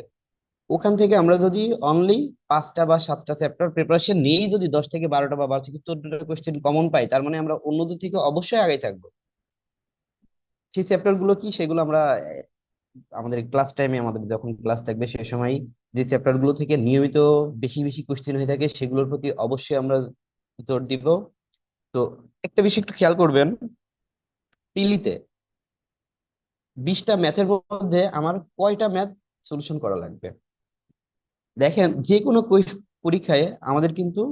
ওখান থেকে আমরা যদি অনলি 5টা বা 7টা চ্যাপ্টার প্রিপারেশন নিয়েই যদি 10 থেকে 12টা বা 12 থেকে 14টা কোয়েশ্চেন কমন পাই, তার মানে আমরা অন্যদের থেকে অবশ্যই আগে থাকবো। সেই চ্যাপ্টার গুলো কি, সেগুলো আমরা আমাদের ক্লাস টাইমে, আমাদের যখন ক্লাস থাকবে সে সময় যে চ্যাপ্টার গুলো থেকে নিয়মিত বেশি বেশি কোয়েশ্চেন হয়ে থাকে সেগুলোর প্রতি অবশ্যই আমরা জোর দিব। তো একটা বিষয় একটু খেয়াল করবেন, প্রিলিতে 20টা ম্যাথের মধ্যে আমার কয়টা ম্যাথ সলিউশন করা লাগবে। দেখেন যে কোনো পরীক্ষায় আমাদের কিন্তু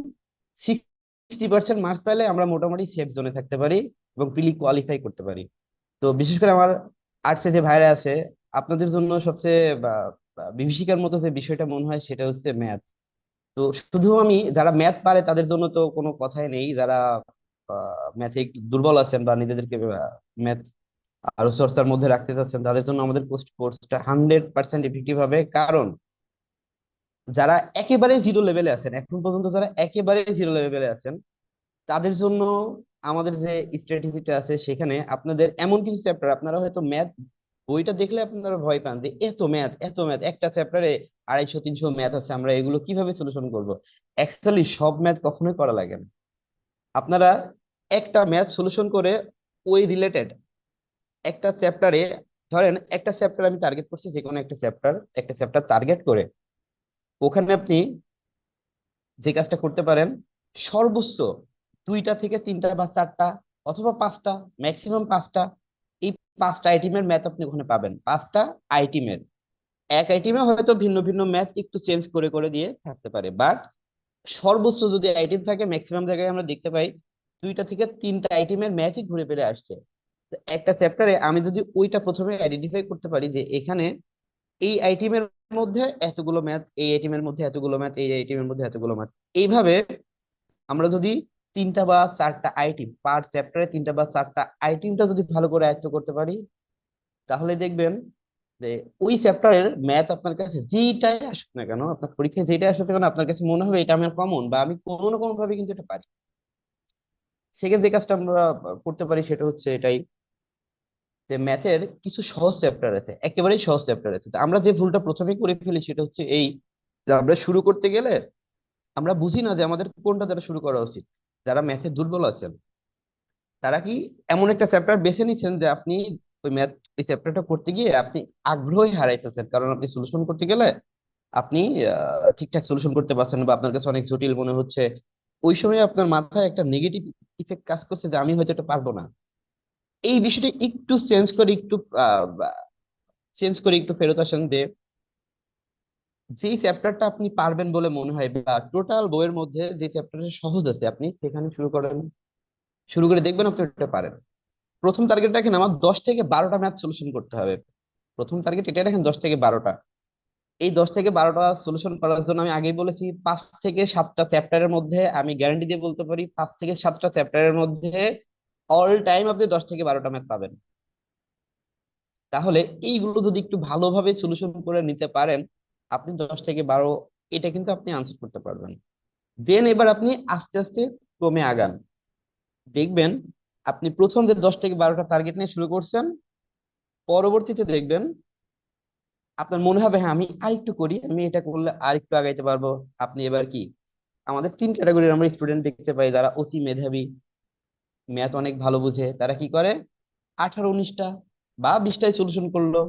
60% মার্কস পেলে আমরা মোটামুটি সেফ জোনে থাকতে পারি এবং প্রিলি কোয়ালিফাই করতে পারি। তো বিশেষ করে আমার আর্টসে যে ভাইরা আছে, আপনাদের জন্য সবচেয়ে বিভীষিকার মতো যে বিষয়টা মনে হয় সেটা হচ্ছে ম্যাথ। তো শুধু আমি, যারা ম্যাথ পারে তাদের জন্য তো কোনো কথাই নেই, যারা ম্যাথে একটু দুর্বল আছেন বা নিজেদেরকে ম্যাথ আরো চর্চার মধ্যে রাখতে চাচ্ছেন, তাদের জন্য আমাদের কোর্সটা 100% এফেক্টিভ হবে। কারণ যারা একেবারে জিরো লেভেলে আছেন, এখন পর্যন্ত যারা একেবারে জিরো লেভেলে আছেন, তাদের জন্য আমাদের যে স্ট্র্যাটেজিটা আছে সেখানে আপনাদের এমন কিছু চ্যাপ্টার, আপনারা হয়তো ম্যাথ বইটা দেখলে আপনারা ভয় পান যে এত ম্যাথ একটা চ্যাপ্টারে 250-300 ম্যাথ আছে, আমরা এগুলো কিভাবে সলিউশন করব। অ্যাকচুয়ালি সব ম্যাথ কখনোই করা লাগে না। আপনারা একটা ম্যাথ সলিউশন করে ওই রিলেটেড একটা চ্যাপ্টারে, ধরেন একটা চ্যাপ্টার আমি টার্গেট করছি, যে কোনো একটা চ্যাপ্টার টার্গেট করে ওখানে আপনি যে কাজটা করতে পারেন, সর্বোচ্চ 2টা থেকে 3টা বা 4টা অথবা 5টা, ম্যাক্সিমাম 5টা, এই 5টা আইটেমের ম্যাথ আপনি ওখানে পাবেন। 5টা আইটেমের এক আইটেমে হয়তো ভিন্ন ভিন্ন ম্যাথ একটু চেঞ্জ করে করে দিয়ে থাকতে পারে, বাট সর্বোচ্চ যদি আইটেম থাকে, ম্যাক্সিমাম জায়গায় আমরা দেখতে পাই 2টা থেকে 3টা আইটেমের ম্যাথই ঘুরে ফিরে আসছে। তো একটা চ্যাপ্টারে আমি যদি ওইটা প্রথমে আইডেন্টিফাই করতে পারি যে এখানে এই আইটেমের মধ্যে এতগুলো ম্যাথ, এই আইটেমের মধ্যে এতগুলো ম্যাথ, এই আইটেমের মধ্যে এতগুলো ম্যাথ, এইভাবে আমরা যদি 3টা বা 4টা আইটেম পার চ্যাপ্টারে, 3টা বা 4টা আইটেমটা যদি ভালো করে আয়ত্ত করতে পারি, তাহলে দেখবেন যে ওই চ্যাপ্টারের ম্যাথ আপনার কাছে যেটাই আসুক না কেন, আপনার পরীক্ষায় যেটাই আসুক না কেন, আপনার কাছে মনে হবে এটা আমার কমন, বা আমি কোনো না কোনো ভাবে কিন্তু এটা পারি। সেকেন্ড যে কাজটা আমরা করতে পারি সেটা হচ্ছে এটাই, যে ম্যাথের কিছু সহজ চ্যাপ্টার আছে, একেবারেই সহজ চ্যাপ্টার আছে। তো আমরা যে ভুলটা প্রথমেই করে ফেলি সেটা হচ্ছে এই, যে আমরা শুরু করতে গেলে আমরা বুঝি না যে আমাদের কোনটা দ্বারা শুরু করা উচিত। যারা ম্যাথে দুর্বল আছেন তারা কি এমন একটা চ্যাপ্টার বেছে নিচ্ছেন যে আপনি ওই চ্যাপ্টারটা করতে গিয়ে আপনি আগ্রহই হারাই ফেলছেন, কারণ আপনি সলিউশন করতে গেলে আপনি ঠিকঠাক সলিউশন করতে পারছেন না, বা আপনার কাছে অনেক জটিল মনে হচ্ছে। ওই সময় আপনার মাথায় একটা নেগেটিভ ইফেক্ট কাজ করছে যে আমি হয়তো এটা পারবো না। এই বিষয়টা একটু চেঞ্জ করে একটু ফেরত আসেন, যে যেই চ্যাপ্টারটা আপনি পারবেন বলে মনে হয়, বা টোটাল বইয়ের মধ্যে যে চ্যাপ্টারটা সহজ আছে আপনি সেখানে শুরু করেন। শুরু করে দেখবেন আপনি ওটা পারেন। প্রথম টার্গেট রাখেন আমার 10 থেকে 12টা ম্যাথ সলিউশন করতে হবে। প্রথম টার্গেট এটা রাখেন 10 থেকে 12টা। এই 10 থেকে 12টা সলিউশন করার জন্য আমি আগেই বলেছি 5 থেকে 7টা চ্যাপ্টারের মধ্যে, আমি গ্যারান্টি দিয়ে বলতে পারি 5 থেকে 7টা চ্যাপ্টারের মধ্যে অল টাইম আপনি 10 থেকে 12টা ম্যাথ পাবেন। তাহলে এইগুলো যদি একটু ভালোভাবে সলিউশন করে নিতে পারেন, আপনি 10 থেকে 12 এটা কিন্তু আপনি আনসার করতে পারবেন। দেন এবার আপনি আস্তে আস্তে ক্রমে আগান। দেখবেন আপনি প্রথম যে 10 থেকে 12টা টার্গেট নিয়ে শুরু করছেন, পরবর্তীতে দেখবেন আপনার মনে হবে হ্যাঁ আমি আরেকটু করি, আমি এটা করলে আরেকটু আগাইতে পারবো। আপনি এবার কি, আমাদের 3 ক্যাটাগরির আমরা স্টুডেন্ট দেখতে পাই। যারা অতি মেধাবী, ম্যাথ অনেক ভালো বুঝে, তারা কি করে 18-19টা বা 20টাই সলিউশন করলো।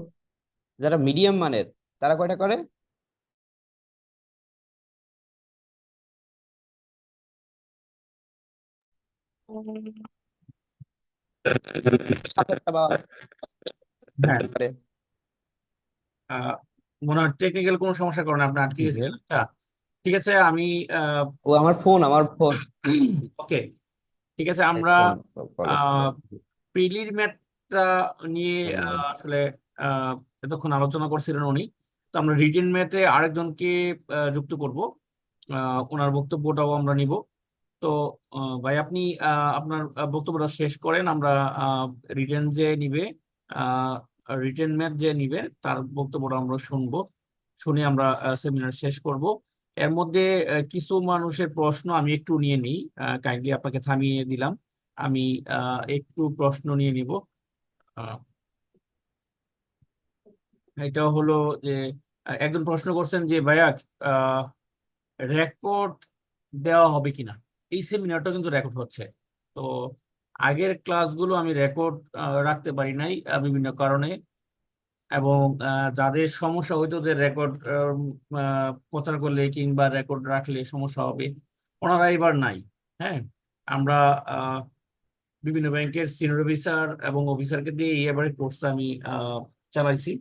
যারা মিডিয়াম মানের তারা কয়টা করে, 7-8টা বা হ্যাঁ, করে। আহ, মনে হয় টেকনিক্যাল কোনো সমস্যার কারণে আপনি আটকে জি জি। গেছিলেন। আচ্ছা, ঠিক আছে, আমি ও আমার ফোন ওকে, ঠিক আছে, এক আমরা ফোন কল আসছিল। প্রিলির ম্যাথটা নিয়ে ধন্যবাদ। আসলে আহ, এতক্ষণ আলোচনা করছিলেন উনি। তো আমরা রিটেন ম্যাথে আরেকজনকে যুক্ত করব, ওনার বক্তব্যটাও আমরা নিব। তো ভাই, আপনি আপনার বক্তব্যটা শেষ করেন। আমরা রিটেন যে নিবে, রিটেন ম্যাথ যে নিবে তার বক্তব্যটা আমরা শুনবো, শুনে আমরা সেমিনার শেষ করব। এর মধ্যে কিছু মানুষের প্রশ্ন আমি একটু নিয়ে নিই, কাইন্ডলি আপনাকে থামিয়ে দিলাম। আমি একটু প্রশ্ন নিয়ে নিব। আহ, এটা হলো যে একজন প্রশ্ন করছেন যে ভাইয়া, রেকর্ড দেওয়া হবে কিনা। এই সেমিনারটা কিন্তু রেকর্ড হচ্ছে। তো আগের ক্লাসগুলো আমি রেকর্ড রাখতে পারি নাই বিভিন্ন কারণে, এবং যাদের সমস্যা হইতো যে রেকর্ড প্রচার করলে কিংবা রেকর্ড রাখলে সমস্যা হবে, ওনারা এবার নাই। হ্যাঁ, আমরা আহ, বিভিন্ন ব্যাংকের সিনিয়র অফিসার এবং অফিসারকে দিয়ে এবারে কোর্সটা আমি চালাইছি,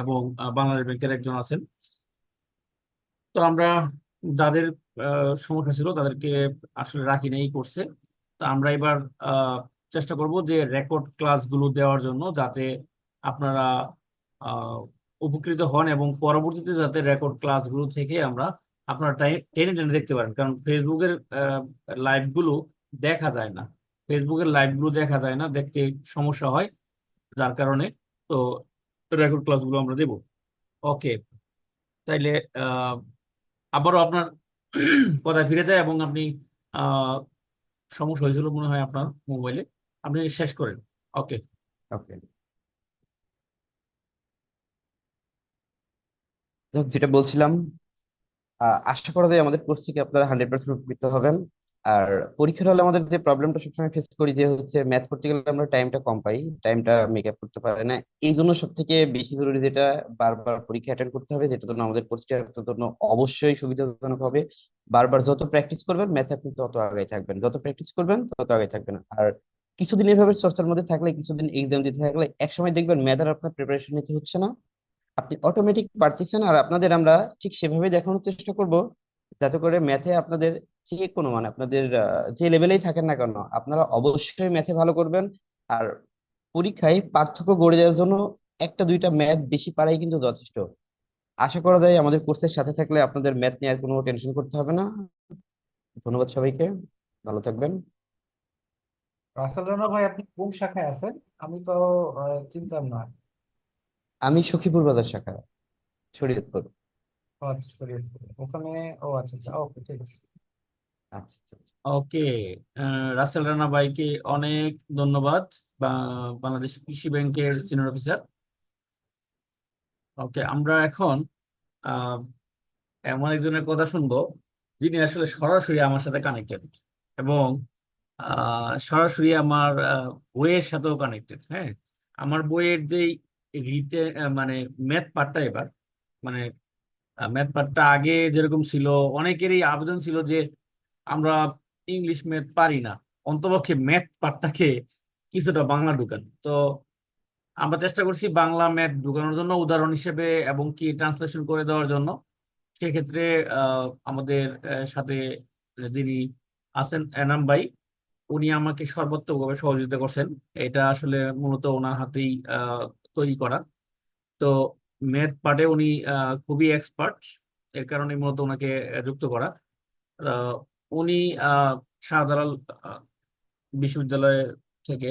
এবং বাংলাদেশ ব্যাংকের একজন আছেন। তো আমরা যাদের সমস্যা ছিল তাদেরকে আসলে রাখি নাই এই কোর্সে। তো আমরা এবার চেষ্টা করব যে রেকর্ড ক্লাসগুলো দেওয়ার জন্য, যাতে আপনারা আহ, উপকৃত হন, এবং পরবর্তীতে যাতে রেকর্ড ক্লাসগুলো থেকে আমরা আপনারা টেনে টেনে দেখতে পারেন। কারণ ফেসবুকের লাইভগুলো দেখা যায় না, দেখা যায় না, দেখতে সমস্যা হয়, যার কারণে তো রেকর্ড ক্লাসগুলো আমরা দেব। ওকে, তাইলে আবারও আপনার কথায় ফিরে যায়, এবং আপনি আহ সমস্যা হয়েছিল মনে হয় আপনার মোবাইলে, আপনি শেষ করেন। ওকে। ওকে। যাক, যেটা বলছিলাম, আশা করা যায় আমাদের কোর্স থেকে আপনারা 100% উপকৃত হবেন। আর পরীক্ষার হলে আমাদের যে প্রবলেমটা সবসময় ফেস করি যে হচ্ছে ম্যাথ করতে গেলে আমরা টাইমটা কম পাই, টাইমটা মেক আপ করতে পারি না। এই জন্য সব থেকে বেশি জরুরি যেটা, বারবার পরীক্ষা অ্যাটেন্ড করতে হবে, যেটার জন্য আমাদের কোর্সটা আপনার জন্য অবশ্যই সুবিধাজনক হবে। বারবার যত প্র্যাকটিস করবেন ম্যাথ আপনি তত আগে থাকবেন, যত প্র্যাকটিস করবেন তত আগে থাকবেন। আর কিছুদিন এভাবে চর্চার মধ্যে থাকলে, কিছুদিন এক্সাম দিতে থাকলে একসময় দেখবেন ম্যাথ আর আপনার প্রিপারেশন নিতে হচ্ছে না, আপনি অটোমেটিক পারতেছেন। আর আপনাদের আমরা ঠিক সেভাবে দেখানোর চেষ্টা করব, যাতে করে ম্যাথে আপনাদের যে কোনো মানে আপনাদের যে লেভেলেই থাকেন না কেন, আপনারা অবশ্যই ম্যাথে ভালো করবেন। আর পরীক্ষায় পার্থক্য গড়ে দেওয়ার জন্য একটা দুইটা ম্যাথ বেশি পারাই কিন্তু যথেষ্ট। আশা করা যায় আমাদের কোর্সের সাথে থাকলে আপনাদের ম্যাথ নিয়ে আর কোনো টেনশন করতে হবে না। ধন্যবাদ সবাইকে, ভালো থাকবেন। রাসেল রানা ভাই, আপনি কোন শাখায় আছেন? আমি তো চিনতাম না। আমি সখীপুর বাজার শাখা, শরীয়তপুর। ও আচ্ছা, শরীয়তপুর ওখানে। ও আচ্ছা আচ্ছা, ওকে, ঠিক আছে। আচ্ছা আচ্ছা আচ্ছা। ওকে, রাসেল রানা ভাইকে অনেক ধন্যবাদ, বা বাংলাদেশ কৃষি ব্যাংকের সিনিয়র অফিসার। ওকে, আমরা এখন আহ, এমন একজনের কথা শুনবো যিনি আসলে সরাসরি আমার সাথে কানেক্টেড, এবং সরাসরি আমার বইয়ের সাথেও কানেক্টেড। হ্যাঁ, আমার বইয়ের যেই রিটেন মানে ম্যাথ পার্টটা এবার, মানে ম্যাথ পার্টটা আগে যেরকম ছিল, অনেকেরই আবেদন ছিল যে আমরা ইংলিশ ম্যাথ পারি না, অন্তপক্ষে ম্যাথ পার্টটাকে কিছুটা বাংলা ঢুকান। তো আমরা চেষ্টা করছি বাংলা ম্যাথ ঢুকানোর জন্য উদাহরণ হিসেবে, এবং কি ট্রান্সলেশন করে দেওয়ার জন্য। সেক্ষেত্রে আমাদের সাথে যিনি আছেন এনাম ভাই, উনি আমাকে সর্বাত্মকভাবে সহযোগিতা করছেন। এটা আসলে মূলত ওনার হাতেই তৈরি করা। তো ম্যাথ পার্টে উনি খুবই এক্সপার্ট, এর কারণে মূলত ওনাকে যুক্ত করা। আহ, উনি শাহজালাল বিশ্ববিদ্যালয় থেকে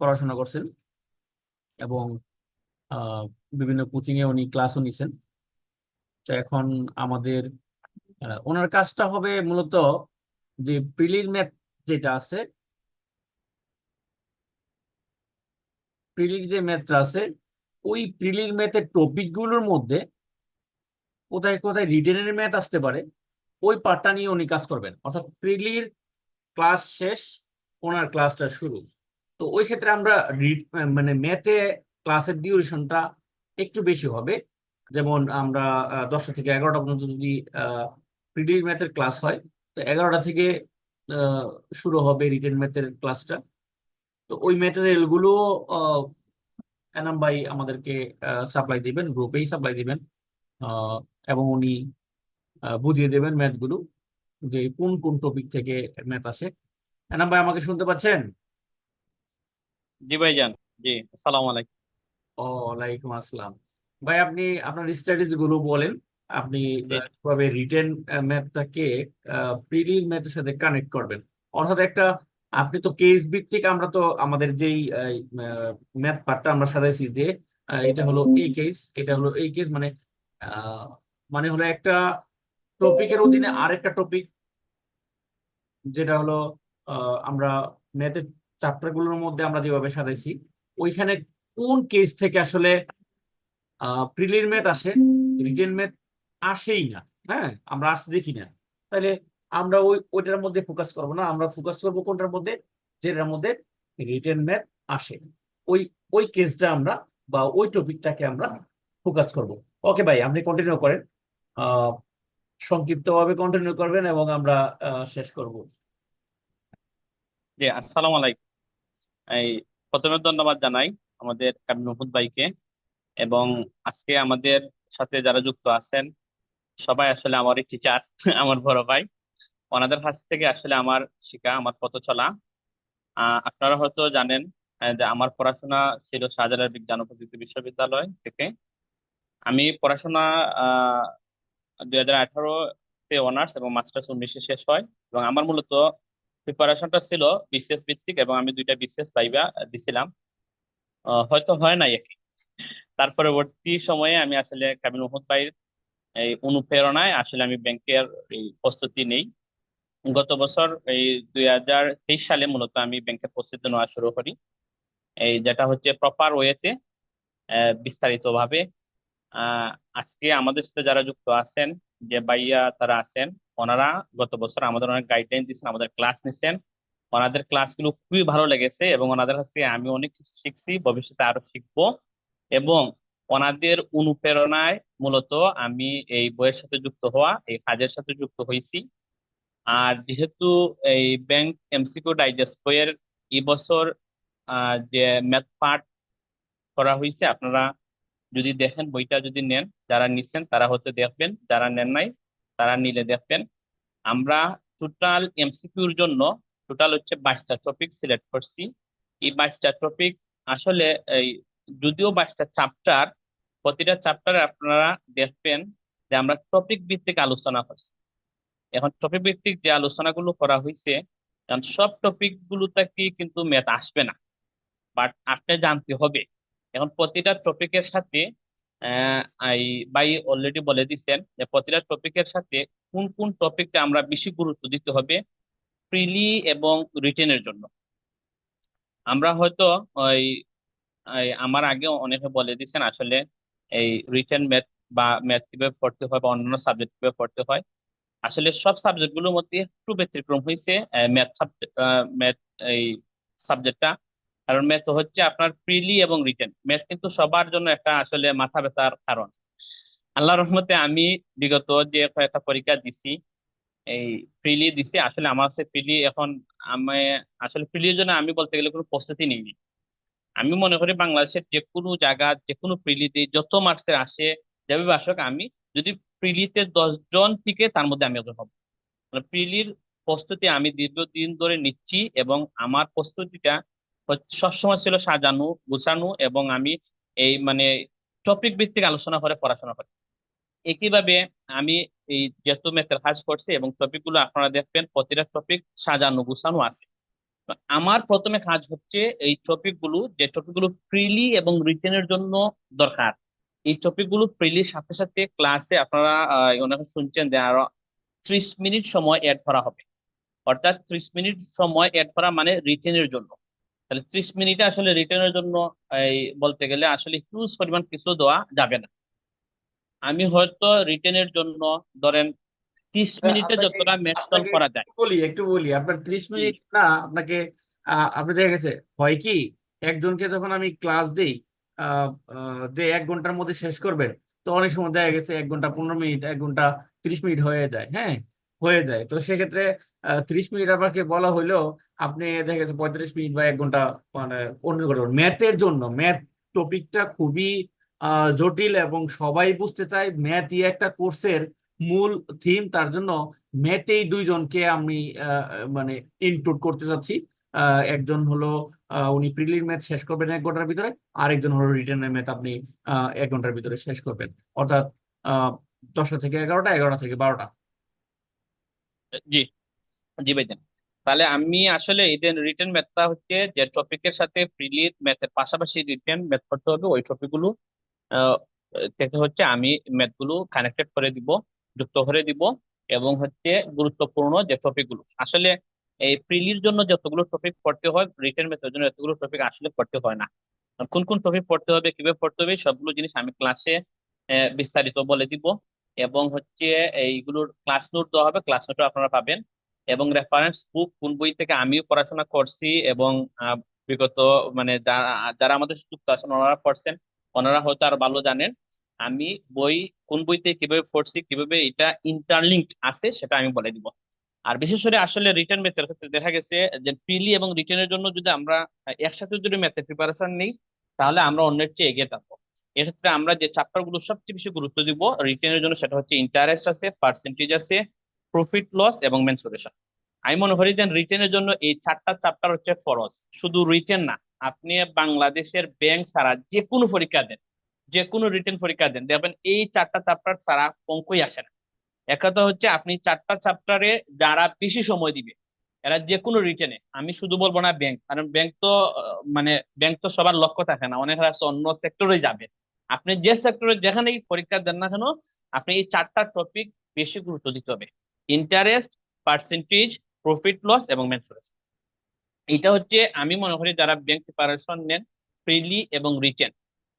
পড়াশোনা করছেন, এবং আহ, বিভিন্ন কোচিং এ উনি ক্লাসও নিছেন। তো এখন আমাদের ওনার কাজটা হবে মূলত যে প্রিলির ম্যাথ যেটা আছে, প্রিলির যে ম্যাথটা আছে, ওই প্রিলির ম্যাথের টপিক গুলোর মধ্যে কোথায় কোথায় রিটেনের ম্যাথ আসতে পারে, ওই পার্টটা নিয়ে উনি কাজ করবেন। অর্থাৎ প্রিলির ক্লাস শেষ, ওনার ক্লাসটা শুরু। তো ওই ক্ষেত্রে আমরা মানে ম্যাথে ক্লাসের ডিউরেশনটা একটু বেশি হবে। যেমন আমরা 10টা থেকে 11টা পর্যন্ত যদি প্রিলির ম্যাথের ক্লাস হয়, তো 11টা থেকে আহ, শুরু হবে রিটেন ম্যাথের ক্লাসটা। তো ওই ম্যাটেরিয়াল গুলো এনাম ভাই আমাদেরকে সাপ্লাই দিবেন, গ্রুপেই সাপ্লাই দিবেন। আহ, এবং উনি বুঝিয়ে দেবেন ম্যাথগুলো, যে কোন কোন টপিক থেকে ম্যাথ আসে। এনাম ভাই, আমাকে শুনতে পাচ্ছেন? জি ভাইজান। জি, আসসালামু আলাইকুম। ওয়ালাইকুম আসসালাম। ভাই, আপনি আপনার স্ট্র্যাটেজি গুলো বলেন। আপনি জি কিভাবে রিটেন ম্যাথটাকে প্রিলির ম্যাথের সাথে কানেক্ট করবেন। অর্থাৎ একটা, আপনি তো কেস ভিত্তিক, আমরা তো আমাদের যেই ম্যাথ পার্টটা আমরা সাজাইছি যে এটা হলো এই কেস, এটা হলো এই কেস, মানে আহ, মানে হলো একটা টপিকের অধীনে আরেকটা টপিক, যেটা হলো আমরা ম্যাথের চ্যাপ্টার গুলোর মধ্যে আমরা যেভাবে সাজাইছি, ওইখানে কোন কেস থেকে আসলে প্রিলির ম্যাথ আসে, রিটেন ম্যাথ আসেই না। হ্যাঁ, আমরা আসতে দেখি না। তাহলে আমরা ওইটার মধ্যে ফোকাস করবো না, আমরা ফোকাস করবো কোনটার মধ্যে, যেটার মধ্যে রিটেন ম্যাথ আসে। ওই ওই কেসটা আমরা, বা ওই টপিকটাকে আমরা ফোকাস করব। ওকে ভাই, আপনি কন্টিনিউ করেন। আহ সংক্ষিপ্তভাবে কন্টিনিউ করবেন, এবং আমরা শেষ করব। জি, আসসালামু আলাইকুম। এই প্রথমে ধন্যবাদ জানাই আমাদের কাবিল মাহমুদ ভাইকে, এবং আজকে আমাদের সাথে যারা যুক্ত আছেন সবাই আসলে আমারই টিচার আমার বড় ভাই। ওনাদের কাছ থেকে আসলে আমার শিখা, আমার পথ চলা। আপনারা হয়তো জানেন যে আমার পড়াশোনা ছিল শাহজালাল বিজ্ঞান ও প্রযুক্তি বিশ্ববিদ্যালয় থেকে। আমি পড়াশোনা 2018-তে অনার্স এবং মাস্টার্স 19-এ শেষ হয়, এবং আমার মূলত প্রিপারেশনটা ছিল বিসিএস ভিত্তিক, এবং আমি 2টা বিসিএস ভাইবা দিছিলাম। হয়তো হয় নাই একই। তার পরবর্তী সময়ে আমি আসলে কাবিল মাহমুদ ভাইয়ের এই অনুপ্রেরণায় আসলে আমি ব্যাংকের এই প্রস্তুতি নেই। গত বছর এই 2023 সালে মূলত আমি ব্যাংকের প্রস্তুতি নেওয়া শুরু করি, এই যেটা হচ্ছে প্রপার ওয়েতে বিস্তারিত ভাবে আহ আজকে আমাদের সাথে যারা যুক্ত আছেন, যে ভাইয়া তারা আছেন, ওনারা গত বছর আমাদের অনেক গাইডলাইন দিয়েছেন, আমাদের ক্লাস নিছেন। ওনাদের ক্লাসগুলো খুবই ভালো লেগেছে এবং ওনাদের কাছ থেকে আমি অনেক কিছু শিখছি, ভবিষ্যতে আরো শিখবো। এবং ওনাদের অনুপ্রেরণায় মূলত আমি এই বইয়ের সাথে যুক্ত হওয়া, এই কাজের সাথে যুক্ত হয়েছি। আর যেহেতু এই ব্যাংক এমসিকিউ ডাইজেস্ট বইয়ের এই বছর যে ম্যাথ পার্ট করা হয়েছে, আপনারা যদি দেখেন, বইটা যদি নেন, যারা নিচ্ছেন তারা হয়তো দেখবেন, যারা নেন নাই তারা নিলে দেখবেন। আমরা টোটাল এমসিকিউর জন্য টোটাল হচ্ছে 22টা টপিক সিলেক্ট করছি। এই 22টা টপিক আসলে এই যদিও 22টা চ্যাপ্টার, প্রতিটা চ্যাপ্টারে আপনারা দেখবেন যে আমরা টপিক ভিত্তিক আলোচনা করছি। এখন টপিক ভিত্তিক যে আলোচনাগুলো করা হয়েছে, এখন সব টপিক গুলোতে কিন্তু ম্যাথ আসবে না, বাট আপনি জানতে হবে। এখন প্রতিটা টপিকের সাথে আহ, এই ভাই অলরেডি বলে দিচ্ছেন যে প্রতিটা টপিকের সাথে কোন কোন টপিকটা আমরা বেশি গুরুত্ব দিতে হবে প্রিলি এবং রিটেনের জন্য। আমরা হয়তো ওই আমার আগে অনেকে বলে দিচ্ছেন আসলে এই রিটেন ম্যাথ বা ম্যাথ কিভাবে পড়তে হয় বা অন্যান্য সাবজেক্ট কিভাবে পড়তে হয়। আসলে সব সাবজেক্ট গুলোর মধ্যে একটু ব্যতিক্রম হয়েছে ম্যাথ ম্যাথ এই সাবজেক্টটা। কারণ ম্যাথ হচ্ছে আপনার প্রিলি এবং রিটেন। ম্যাথ কিন্তু সবার জন্য একটা আসলে মাথা ব্যথার কারণ। আল্লাহর রহমতে আমি বিগত যে কয়েকটা পরীক্ষা দিছি, এই প্রিলি দিছি, আসলে আমার কাছে প্রিলি এখন আমি আসলে প্রিলির জন্য আমি বলতে গেলে কোনো প্রস্তুতি নিইনি। আমি মনে করি বাংলাদেশের যে কোনো জায়গা যে কোনো প্রিলিতে যত মার্কসের আসে, যেভাবে আসুক, আমি যদি প্রিলিতে 10 জন টিকে তার মধ্যে আমি একজন হব। প্রিলির প্রস্তুতি আমি দীর্ঘদিন ধরে নিচ্ছি এবং আমার প্রস্তুতিটা সবসময় ছিল সাজানো গোছানো, এবং আমি এই মানে টপিক ভিত্তিক আলোচনা করে পড়াশোনা করি। একইভাবে আমি এই যেহেতু ম্যাথের কাজ করছি এবং টপিক গুলো আপনারা দেখবেন প্রতিটা টপিক সাজানো গোছানো আছে। তো আমার প্রথমে কাজ হচ্ছে এই টপিক গুলো, যে টপিক গুলো প্রিলি এবং রিটেনের জন্য দরকার, এই টপিক গুলো প্রিলির সাথে সাথে ক্লাসে আপনারা ওনাকে শুনছেন যে আরো 30 মিনিট সময় অ্যাড করা হবে। অর্থাৎ 30 মিনিট সময় অ্যাড করা মানে রিটেনের জন্য। তাহলে 30 মিনিটে আসলে রিটেনের জন্য এই বলতে গেলে আসলে হিউজ পরিমাণ কিছু দেওয়া যাবে না। আমি হয়তো রিটেনের জন্য ধরেন 30 মিনিটে আপনাকে যতটা ম্যাথ সলভ আপনাকে করা যায়। একটু বলি আপনার 30 মিনিট না আপনাকে আপনি দেখা গেছে হয় কি একজনকে যখন আমি ক্লাস দেই যে 1 ঘন্টার মধ্যে শেষ করবেন, তো অনেক সময় দেখা গেছে 1 ঘন্টা 15 মিনিট 1 ঘন্টা 30 মিনিট হয়ে যায়। হ্যাঁ, হয়ে যায়। তো সেক্ষেত্রে 30 মিনিট আপনাকে বলা হইলেও আপনি দেখা গেছে 35 মিনিট বা 1 ঘন্টা মানে অন্য করবেন ম্যাথের জন্য। ম্যাথ টপিকটা খুবই জটিল এবং সবাই বুঝতে চায়। ম্যাথই একটা কোর্সের মূল থিম। তার জন্য ম্যাথেই 2 জনকে আমি মানে ইনক্লুড করতে চাচ্ছি। একজন হলো উনি প্রিলির ম্যাথ শেষ করবেন 1 ঘন্টার ভিতরে, আরেকজন হলো রিটেনের ম্যাথ আপনি 1 ঘন্টার ভিতরে শেষ করবেন। অর্থাৎ 10টা থেকে 11টা, 11টা থেকে 12টা। জি, জি ভাইজান। তাহলে আমি আসলে এদের রিটেন ম্যাথটা হচ্ছে যে টপিকের সাথে প্রিলির ম্যাথের পাশাপাশি রিটেন ম্যাথ করতে হবে, ওই টপিকগুলো আহ, থেকে হচ্ছে আমি ম্যাথগুলো কানেক্টেড করে দিব, যুক্ত করে দিব। এবং হচ্ছে গুরুত্বপূর্ণ যে টপিকগুলো আসলে এই প্রিলির জন্য যতগুলো টপিক পড়তে হয়, রিটেন ম্যাথের জন্য এতগুলো টপিক আসলে পড়তে হয় না। কোন কোন টপিক পড়তে হবে, কিভাবে পড়তে হবে, সবগুলো জিনিস আমি ক্লাসে বিস্তারিত বলে দিব। এবং হচ্ছে এইগুলোর ক্লাস নোট দেওয়া হবে, ক্লাস নোটও আপনারা পাবেন। এবং রেফারেন্স বুক কোন বই থেকে আমিও পড়াশোনা করছি এবং বিগত মানে যারা আমাদের সাথে যুক্ত আছেন ওনারা পড়ছেন, ওনারা হয়তো আরো ভালো জানেন। আমি বই কোন বইতে কিভাবে পড়ছি, কিভাবে এটা ইন্টারলিঙ্কড আছে, সেটা আমি বলে দিব। আর বিশেষ করে আসলে রিটেন ম্যাথের ক্ষেত্রে দেখা গেছে যে প্রিলি এবং রিটেনের জন্য যদি আমরা একসাথে যদি ম্যাথের প্রিপারেশন নেই, তাহলে আমরা অন্যের চেয়ে এগিয়ে থাকবো। এক্ষেত্রে আমরা যে চ্যাপ্টার গুলো সবচেয়ে বেশি গুরুত্ব দিব রিটেনের জন্য, সেটা হচ্ছে ইন্টারেস্ট আছে, পার্সেন্টেজ আছে, প্রফিট লস এবং মেনসুরেশন। আমি মনে করি যে রিটেনের জন্য এই 4টা চ্যাপ্টার হচ্ছে ফরজ। শুধু রিটেন না, আপনি বাংলাদেশের ব্যাংক ছাড়া যে কোনো পরীক্ষা দেন, যে কোনো রিটেন পরীক্ষা দেন, দেখবেন এই 4টা চ্যাপ্টার ছাড়া অঙ্কই আসে না। এক কথা হচ্ছে আপনি 4টা চ্যাপ্টারে যারা বেশি সময় দিবে এরা যে কোনো রিটেনে, আমি শুধু বলবো না ব্যাংক, কারণ ব্যাংক তো মানে ব্যাংক তো সবার লক্ষ্য থাকে না, অনেক আছে অন্য সেক্টরে যাবে। আপনি যে সেক্টরে যেখানেই পরীক্ষা দেন না কেন, আপনি এই 4টা টপিক বেশি গুরুত্ব দিতে হবে: ইন্টারেস্ট, পার্সেন্টেজ, প্রফিট লস এবং মেনসুরেশন। এটা হচ্ছে আমি মনে করি যারা ব্যাংক প্রিপারেশন নেন, প্রিলি এবং রিটেন,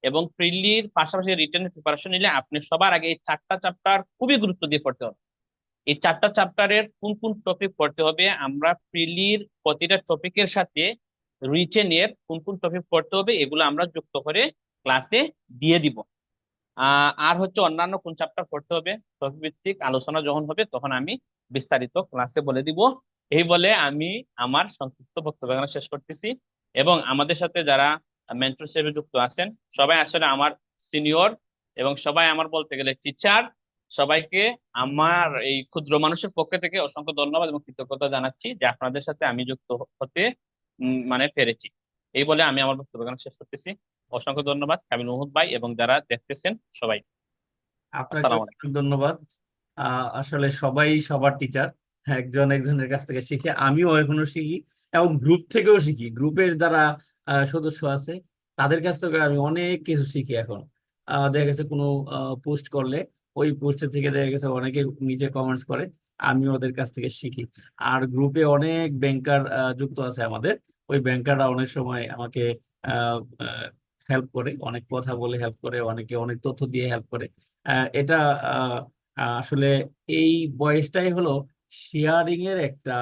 এবং প্রিলির পাশাপাশি রিটেনের প্রিপারেশন নিলে আপনি সবার আগে এই 4টা চ্যাপ্টার খুবই গুরুত্ব দিয়ে পড়তে হবে। এই 4টা চ্যাপ্টারের কোন কোন টপিক পড়তে হবে, আমরা প্রিলির প্রতিটা টপিকের সাথে রিটেনের কোন কোন টপিক পড়তে হবে এগুলো আমরা যুক্ত করে ক্লাসে দিয়ে দিব। আর হচ্ছে অন্যান্য কোন চ্যাপ্টার পড়তে হবে টপিক ভিত্তিক আলোচনা যখন হবে তখন আমি বিস্তারিত ক্লাসে বলে দিব। এই বলে আমি আমার সংক্ষিপ্ত বক্তব্য এখানে শেষ করতেছি। এবং আমাদের সাথে যারা মেন্টর হিসেবে যুক্ত আছেন সবাই আসলে আমার সিনিয়র এবং সবাই আমার বলতে গেলে টিচার। সবাইকে আমার এই ক্ষুদ্র মানুষের পক্ষ থেকে অসংখ্য ধন্যবাদ এবং কৃতজ্ঞতা জানাচ্ছি যে আপনাদের সাথে আমি যুক্ত হতে মানে পেরেছি। এই বলে আমি আমার বক্তব্য এখানে শেষ করতেছি। অসংখ্য ধন্যবাদ কামিল মাহমুদ ভাই এবং যারা দেখতেছেন সবাই। আপনাকে আসসালামু আলাইকুম। অনেক ধন্যবাদ। আসলে সবাই সবার টিচার, একজন একজনের কাছ থেকে শিখে, আমিও এখনো শিখি এবং গ্রুপ থেকেও শিখি। গ্রুপের যারা সদস্য আছে তাদের কাছ থেকে আমি অনেক কিছু শিখি এখন। দেখা গেছে কোনো পোস্ট করলে ওই পোস্টের থেকে দেখা গেছে অনেকে নিচে কমেন্টস করে, আমি ওদের কাছ থেকে শিখি। আর গ্রুপে অনেক ব্যাংকার যুক্ত আছে আমাদের, ওই ব্যাংকাররা অনেক সময় আমাকে হেল্প করে, অনেক কথা বলে হেল্প করে, অনেকে অনেক তথ্য দিয়ে হেল্প করে। এটা আহ, আসলে এই বয়সটাই হলো শেয়ারিং এর একটা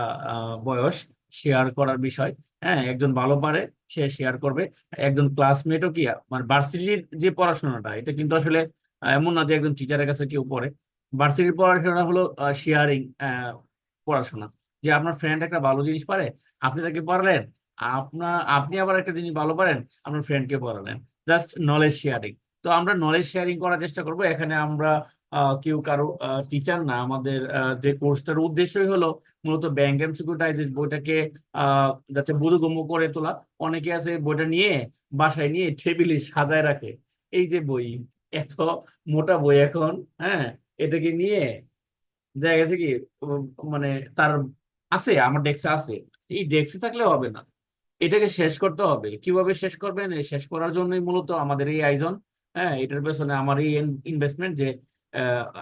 বয়স, শেয়ার করার বিষয়। হ্যাঁ, একজন ভালো পারে সে শেয়ার করবে। একজন ক্লাসমেটও কি মানে ভার্সিটির যে পড়াশোনাটা, এটা কিন্তু আসলে এমন না যে একজন টিচারের কাছে কেউ পড়ে। ভার্সিটির পড়াশোনা হলো শেয়ারিং পড়াশোনা। যে আপনার ফ্রেন্ড একটা ভালো জিনিস পারে, আপনি তাকে পড়ালেন, আপনি আবার একটা জিনিস ভালো পারেন, আপনার ফ্রেন্ডকে পড়ালেন, জাস্ট নলেজ শেয়ারিং। তো আমরা নলেজ শেয়ারিং করার চেষ্টা করব এখানে। আমরা কেউ কারো টিচার না, আমাদের যে কোর্সটার উদ্দেশ্যই হলো মূলত ব্যাংক এমসিকিউ ডাইজেস্ট বইটাকে যাতে বোধগম্য করে তোলা। অনেকে আছে বইটা নিয়ে বাসায় নিয়ে টেবিলে সাজায় রাখে, এই যে বই, এত মোটা বই এখন, হ্যাঁ, এটাকে নিয়ে দেখা গেছে কি উম, মানে তার আছে, আমার ডেস্কে আছে। এই ডেস্কে থাকলে হবে না, এটাকে শেষ করতে হবে। কিভাবে শেষ করবেন, এই শেষ করার জন্যই মূলত আমাদের এই আয়োজন। হ্যাঁ, এটার পেছনে আমার এই ইনভেস্টমেন্ট যে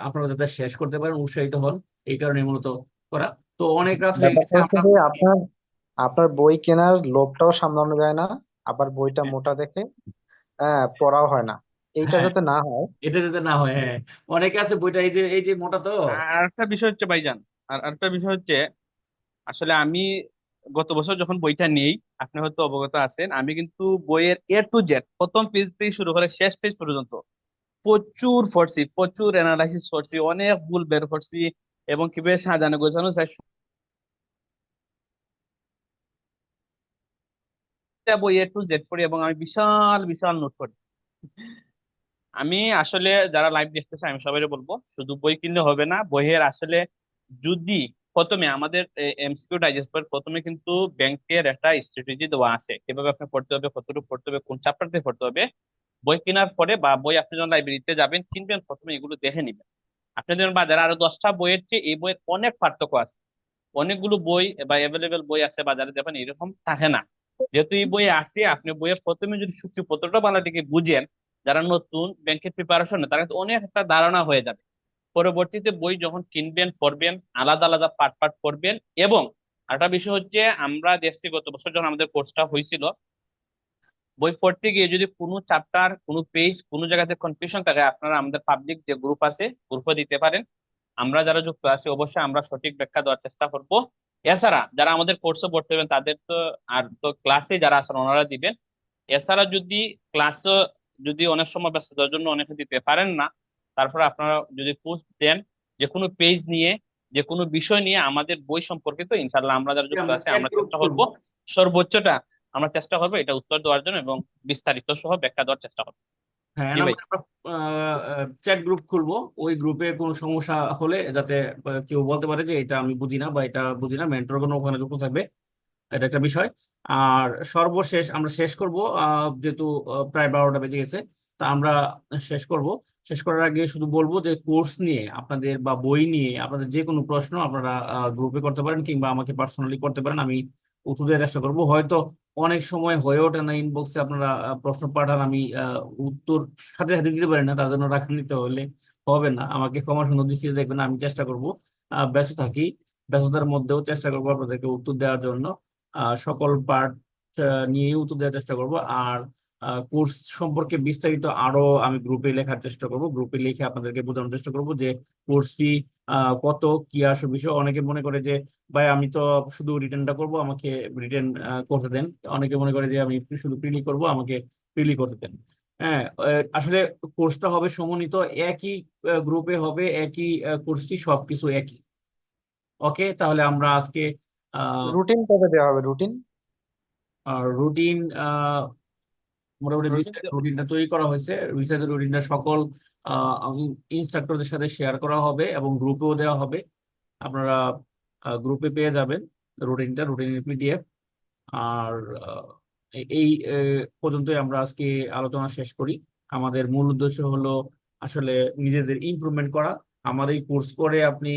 আপনারা যাতে শেষ করতে পারেন, উৎসাহিত হন, এই কারণে মূলত করা। তো অনেক রাত হয়ে গেছে, ব্যাপারটা হচ্ছে আমরা যে আপনার আপনার বই কেনার লোভটাও সামলানো যায় না, আবার বইটা মোটা দেখে পড়াও হয় না। এইটা হ্যাঁ, যাতে না হয়। এটা যাতে না হয়। হ্যাঁ, অনেকে আছে বইটা এই যে মোটা তো। আর একটা বিষয় হচ্ছে ভাইজান, আর একটা বিষয় হচ্ছে আসলে আমি গত বছর যখন বইটা নেই, আপনি হয়তো অবগত আছেন, আমি কিন্তু বইয়ের A to Z প্রথম পেজ থেকে শুরু করে শেষ পেজ পর্যন্ত প্রচুর পড়ছি, প্রচুর অ্যানালাইসিস করছি, অনেক ভুল বের করছি এবং কিভাবে সাজানো গোছানো যায় বই A to Z পড়ি এবং আমি বিশাল বিশাল নোট করি। আমি আসলে যারা লাইভ দেখতেছে আমি সবাই বলবো শুধু বই কিনলে হবে না, বইয়ের আসলে যদি প্রথমে আমাদের এমসিকিউ ডাইজেস্ট বইয়ের প্রথমে কিন্তু ব্যাংকের একটা স্ট্র্যাটেজি দেওয়া আছে কিভাবে আপনি পড়তে হবে, কতটুকু পড়তে হবে, কোন চ্যাপ্টার দিয়ে পড়তে হবে। বই কেনার পরে বা বই আপনি যখন লাইব্রেরিতে যাবেন কিনবেন প্রথমে এগুলো দেখে নিবেন। আপনি দেখবেন বাজারে আরো 10টা বইয়ের চেয়ে এই বইয়ের অনেক পার্থক্য আছে। অনেকগুলো বই বা অ্যাভেলেবেল বই আছে বাজারে, দেখবেন এরকম থাকে না। যেহেতু এই বই আছে, আপনি বইয়ের প্রথমে যদি সূচিপত্রটা বাংলাটিকে বুঝেন, যারা নতুন ব্যাংকের প্রিপারেশন তারা কিন্তু অনেক একটা ধারণা হয়ে যাবে। পরবর্তীতে বই যখন কিনবেন পড়বেন, আলাদা আলাদা পার্ট পার্ট পড়বেন। এবং আরেকটা বিষয় হচ্ছে আমরা দেখছি গত বছর যখন আমাদের কোর্সটা হয়েছিল, বই পড়তে গিয়ে যদি কোনো চ্যাপ্টার, কোনো পেজ, কোনো জায়গাতে কনফিউশন থাকে, আপনারা আমাদের পাবলিক যে গ্রুপ আছে গ্রুপে দিতে পারেন। আমরা যারা যুক্ত আছি অবশ্যই আমরা সঠিক ব্যাখ্যা দেওয়ার চেষ্টা করব। এছাড়া যারা আমাদের কোর্সে ভর্তি হবেন তাদের তো আর তো ক্লাসে যারা আছেন ওনারা দিবেন। এছাড়া যদি ক্লাসে যদি অনেক সময় ব্যস্ততার জন্য অনেকে দিতে পারেন না, তারপরে আপনারা যদি পোস্ট দেন যে কোনো পেজ নিয়ে, যে কোনো বিষয় নিয়ে আমাদের বই সম্পর্কিত, ইনশাল্লাহ আমরা যারা যুক্ত আমরা আছি চ্যাট আমরা গ্রুপ চেষ্টা করব খুলবো। সর্বোচ্চটা, আমরা চেষ্টা করবো এটা উত্তর দেওয়ার জন্য এবং বিস্তারিত সহ ব্যাখ্যা দেওয়ার চেষ্টা করবো। হ্যাঁ, জি ভাই। আমরা চ্যাট গ্রুপ খুলবো। ওই গ্রুপে কোনো সমস্যা হলে যাতে কেউ বলতে পারে যে এটা আমি বুঝি না বা এটা বুঝি না, মেন্টর কোনো ওখানে যুক্ত থাকবে, এটা একটা বিষয়। আর সর্বশেষ আমরা শেষ করব, যেহেতু প্রায় 12টা বেজে গেছে, তা আমরা শেষ করব। শেষ করার আগে শুধু বলবো যে কোর্স নিয়ে আপনাদের বা বই নিয়ে আপনাদের যে কোনো প্রশ্ন আপনারা গ্রুপে করতে পারেন কিংবা আমাকে পার্সোনালি করতে পারেন, আমি উত্তর দেওয়ার চেষ্টা করবো। হয়তো অনেক সময় হয়ে ওঠে না, ইনবক্সে আপনারা প্রশ্ন পাঠান, আমি উত্তর সাথে সাথে দিতে পারি না, তার জন্য রাখা নিতে হলে হবে না, আমাকে ক্ষমা সুন্দর দৃষ্টিতে দেখবেন। আমি চেষ্টা করব, ব্যস্ত থাকি, ব্যস্ততার মধ্যেও চেষ্টা করবো আপনাদেরকে উত্তর দেওয়ার জন্য। সকল পার্ট নিয়ে উত্তর দেওয়ার চেষ্টা করব। আর কোর্স সম্পর্কে বিস্তারিত আরো আমি গ্রুপে লেখার চেষ্টা করব, গ্রুপে লিখে আপনাদেরকে বোঝানোর চেষ্টা করব যে কোর্স ফি কত, কি আসে বিষয়। অনেকে মনে করে যে ভাই আমি তো শুধু রিটার্নটা করব, আমাকে রিটার্ন করতে দেন। অনেকে মনে করে যে আমি শুধু প্রিলি করব, আমাকে প্রিলি করতে দেন। হ্যাঁ, আসলে কোর্সটা হবে সমন্বিত, একই গ্রুপে হবে, একই কোর্স ফি, সবকিছু একই। ওকে, তাহলে আমরা আজকে রুটিন কবে দেওয়া হবে রুটিন? রুটিন মোটামুটি রুটিন রুটিনটা তৈরি করা হয়েছে। বিস্তারিত রুটিনটা সকল ইনস্ট্রাক্টরদের সাথে শেয়ার করা হবে এবং গ্রুপেও দেওয়া হবে। আপনারা গ্রুপে পেয়ে যাবেন রুটিনের পিডিএফ। আর এই পর্যন্তই আমরা আজকে আলোচনা শেষ করি। আমাদের মূল উদ্দেশ্য হলো আসলে নিজেদের ইমপ্রুভমেন্ট করা। আমার এই কোর্স করে আপনি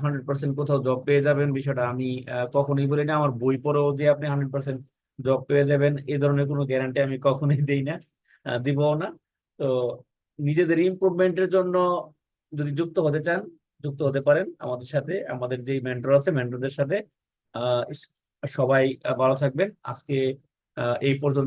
100% কোথাও জব পেয়ে যাবেন বিষয়টা আমি কখনোই বলি না। আমার বই পড়েও যে আপনি 100% জব পেয়ে যাবেন এই ধরনের কোনো গ্যারান্টি আমি কখনোই দেই না, দিবও না। তো নিজেদের ইমপ্রুভমেন্টের জন্য যদি যুক্ত হতে চান, যুক্ত হতে পারেন আমাদের সাথে, আমাদের যেই মেন্টর আছে মেন্টরদের সাথে। সবাই ভালো থাকবেন। আজকে এই পর্যন্ত।